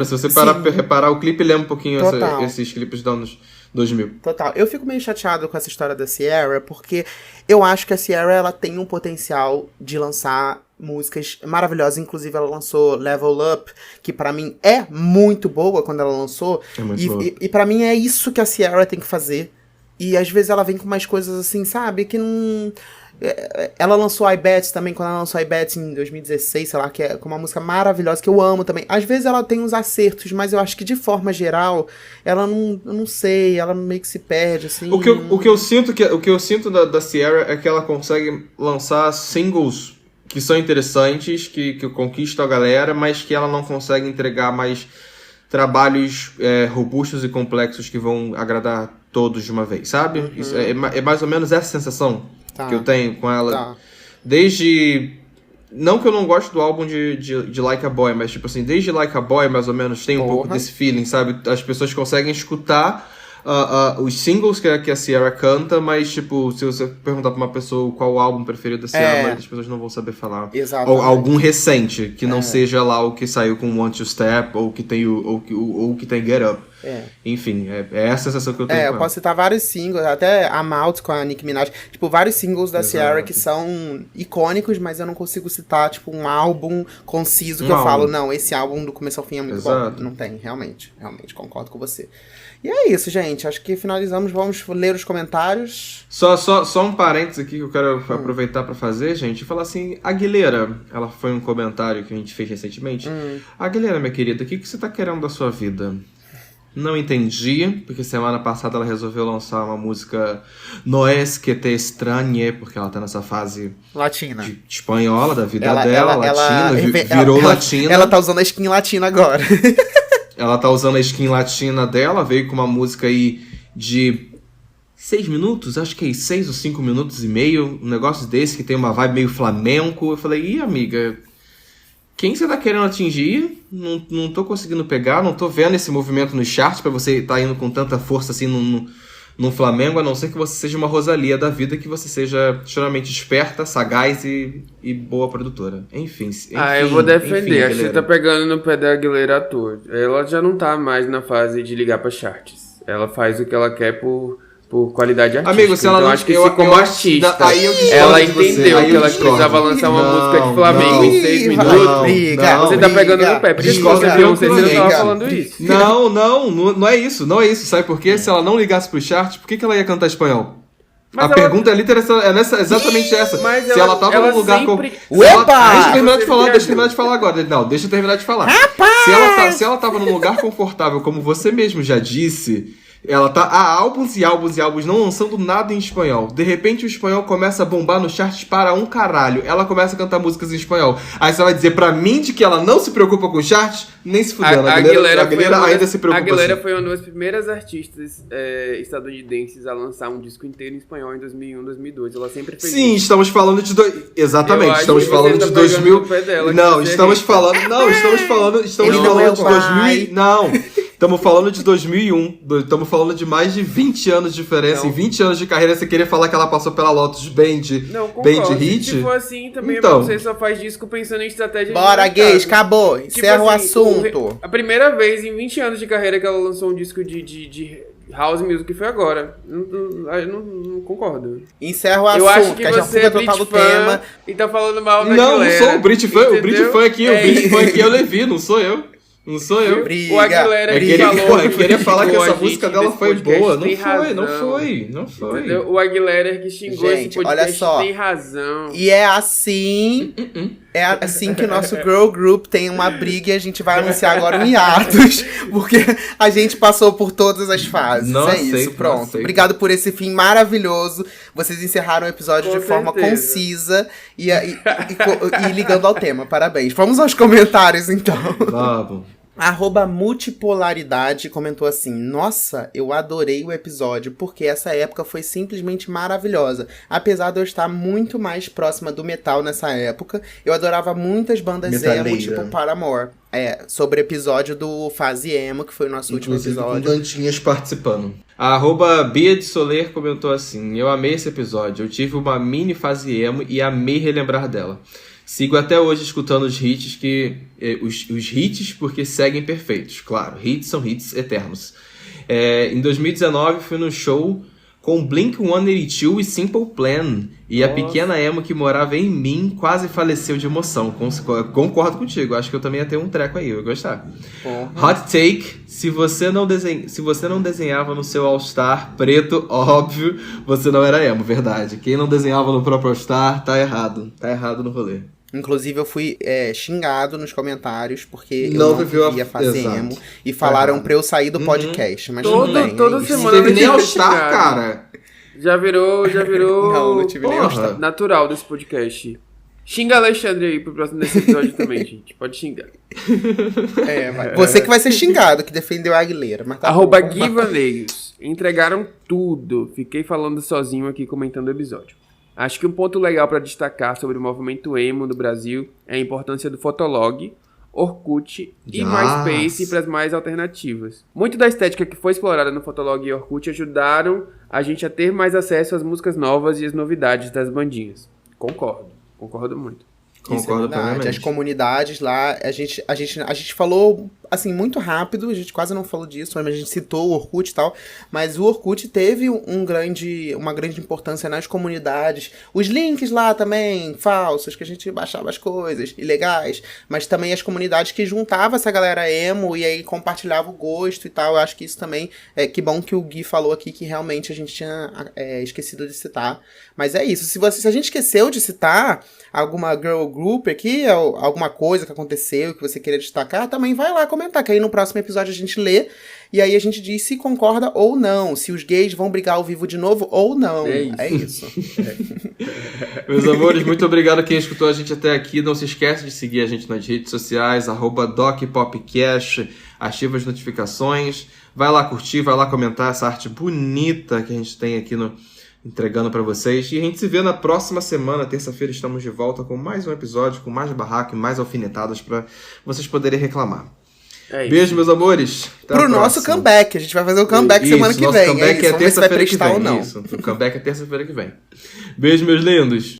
se você parar pra reparar, o clipe lembra um pouquinho esses clipes dos anos 2000. Total. Eu fico meio chateado com essa história da Ciara, porque eu acho que a Ciara, ela tem um potencial de lançar músicas maravilhosas. Inclusive, ela lançou Level Up, que pra mim é muito boa quando ela lançou. E pra mim é isso que a Ciara tem que fazer. E às vezes ela vem com umas coisas assim, sabe, que não... Ela lançou I Bet também, quando ela lançou I Bet em 2016, sei lá, que é uma música maravilhosa, que eu amo também. Às vezes ela tem uns acertos, mas eu acho que de forma geral, ela não sei, ela meio que se perde, assim. O que eu sinto da Ciara é que ela consegue lançar singles que são interessantes, que conquistam a galera, mas que ela não consegue entregar mais trabalhos robustos e complexos que vão agradar todos de uma vez, sabe? Isso é mais ou menos essa sensação que eu tenho com ela. Desde... Não que eu não gosto do álbum de Like a Boy, mas tipo assim, desde Like a Boy, mais ou menos, tem um pouco desse feeling, sabe? As pessoas conseguem escutar os singles que a Ciara canta, mas tipo, se você perguntar pra uma pessoa qual o álbum preferido da Ciara, a maioria das pessoas não vão saber falar. Exatamente. Ou algum recente, que não seja lá o que saiu com Want to Step, ou que tem ou que tem Get Up. Enfim, é essa a sensação que eu tenho. Eu posso citar vários singles, até I'm Out com a Nicki Minaj, tipo, vários singles da Ciara que são icônicos, mas eu não consigo citar, tipo, um álbum conciso que eu falo, não, esse álbum do começo ao fim é muito bom. Não tem, realmente concordo com você. E é isso, gente. Acho que finalizamos. Vamos ler os comentários. Só um parênteses aqui que eu quero aproveitar pra fazer, gente. E falar assim, Aguilera, ela foi um comentário que a gente fez recentemente. Aguilera, minha querida, o que você tá querendo da sua vida? Não entendi, porque semana passada ela resolveu lançar uma música No es que te extrañe, porque ela tá nessa fase Latina. de espanhola da vida dela, latina, virou latina. Ela tá usando a skin latina agora. Ela tá usando a skin latina dela, veio com uma música aí de 6 minutos, acho que é 6 ou 5 minutos e meio, um negócio desse que tem uma vibe meio flamenco. Eu falei, ih, amiga, quem você tá querendo atingir? Não tô conseguindo pegar, não tô vendo esse movimento nos charts pra você tá indo com tanta força assim no Flamengo, a não ser que você seja uma Rosalía da vida, que você seja extremamente esperta, sagaz e boa produtora. Enfim, eu vou defender. Acho que você tá pegando no pé da Aguilera à toa. Ela já não tá mais na fase de ligar pra charts. Ela faz o que ela quer por qualidade artística. Amigo, se ela então, não... acho que como artista, ela entendeu que ela precisava lançar uma música de Flamengo em 6 minutos. Você tá pegando no pé. Porque se você viu, você não tava falando isso. Não é isso. Não é isso. Sabe por quê? Se ela não ligasse pro chart, por que ela ia cantar espanhol? Mas a pergunta é exatamente essa. Mas se ela tava num lugar sempre... Deixa eu terminar de falar agora. Não, deixa eu terminar de falar. Se ela tava num lugar confortável, como você mesmo já disse... Ela tá há álbuns e álbuns e álbuns não lançando nada em espanhol. De repente o espanhol começa a bombar no charts para um caralho. Ela começa a cantar músicas em espanhol. Aí você vai dizer pra mim de que ela não se preocupa com charts? Nem se fudendo. A Aguilera ainda se preocupa. A Aguilera foi uma das primeiras artistas estadunidenses a lançar um disco inteiro em espanhol em 2001, 2002. Ela sempre fez Sim, isso. Estamos falando de... Exatamente, estamos falando de 2000... Não, estamos falando de 2000... Não... Estamos falando de 2001, estamos falando de mais de 20 anos de diferença. Em 20 anos de carreira, você queria falar que ela passou pela Lotus Band Hit? Se for assim, também então, você só faz disco pensando em estratégia. Bora, gays, acabou. Encerra o assunto. A primeira vez em 20 anos de carreira que ela lançou um disco de house music foi agora. Não concordo. Encerra o assunto, eu acho que já você fuga total do tema. E tá falando mal da Não sou o Brit Fã. O Brit Fã aqui, é o Levi, não sou eu. Não sou eu. O Aguilera queria falar que essa música dela foi boa. Não foi. Entendeu? O Aguilera que xingou esse podcast olha só. Tem razão. E é assim... É assim que o nosso girl group tem uma briga e a gente vai anunciar agora um hiatus, porque a gente passou por todas as fases. Isso, pronto. Obrigado por esse fim maravilhoso. Vocês encerraram o episódio de forma concisa e ligando ao tema. Parabéns. Vamos aos comentários, então. Vamos. @multipolaridade comentou assim: nossa, eu adorei o episódio porque essa época foi simplesmente maravilhosa. Apesar de eu estar muito mais próxima do metal nessa época, eu adorava muitas bandas emo, tipo Paramore. Sobre o episódio do Fase Emo, que foi o nosso último episódio. Com Dantinhas participando. A @Bia de Soler comentou assim: eu amei esse episódio, eu tive uma mini fase emo e amei relembrar dela. Sigo até hoje escutando os hits os hits porque seguem perfeitos. Claro, hits são hits eternos. Em 2019 fui no show com Blink-182 e Simple Plan. E a pequena emo que morava em mim quase faleceu de emoção. Concordo contigo, acho que eu também ia ter um treco aí, eu ia gostar. Hot take: se você não desenhava no seu All-Star preto, óbvio, você não era emo, verdade. Quem não desenhava no próprio All-Star tá errado no rolê. Inclusive, eu fui xingado nos comentários porque eu não vivia fazer emo. E falaram pra eu sair do podcast. Mas tudo bem. Toda semana não teve nem All-Star, cara. Já virou não tive nem All-Star. Natural desse podcast. Xinga Alexandre aí pro próximo desse episódio também, gente. Pode xingar. Você que vai ser xingado, que defendeu a Aguilera. Mas tá @Guivaneios. Entregaram tudo. Fiquei falando sozinho aqui comentando o episódio. Acho que um ponto legal para destacar sobre o movimento emo no Brasil é a importância do Fotolog, Orkut e MySpace para as mais alternativas. Muito da estética que foi explorada no Fotolog e Orkut ajudaram a gente a ter mais acesso às músicas novas e às novidades das bandinhas. Concordo muito. Concordo plenamente. As comunidades lá, a gente falou, assim, muito rápido, a gente quase não falou disso, mas a gente citou o Orkut e tal, mas o Orkut teve uma grande importância nas comunidades. Os links lá também, falsos, que a gente baixava as coisas, ilegais, mas também as comunidades que juntavam essa galera emo e aí compartilhava o gosto e tal. Eu acho que isso também, que bom que o Gui falou aqui, que realmente a gente tinha esquecido de citar. Mas é isso, se a gente esqueceu de citar alguma girl group aqui, alguma coisa que aconteceu que você queria destacar, também vai lá comentar, que aí no próximo episódio a gente lê, e aí a gente diz se concorda ou não, se os gays vão brigar ao vivo de novo ou não. É isso. Meus amores, muito obrigado a quem escutou a gente até aqui. Não se esquece de seguir a gente nas redes sociais, @DocPopcast, ativa as notificações, vai lá curtir, vai lá comentar essa arte bonita que a gente tem aqui entregando pra vocês. E a gente se vê na próxima semana, terça-feira, estamos de volta com mais um episódio, com mais barraco e mais alfinetadas pra vocês poderem reclamar. Beijo, meus amores. Até pro nosso comeback. A gente vai fazer o comeback semana que vem. Nosso comeback é terça-feira que vem. Ou não. Isso, o comeback é terça-feira que vem. Beijo, meus lindos.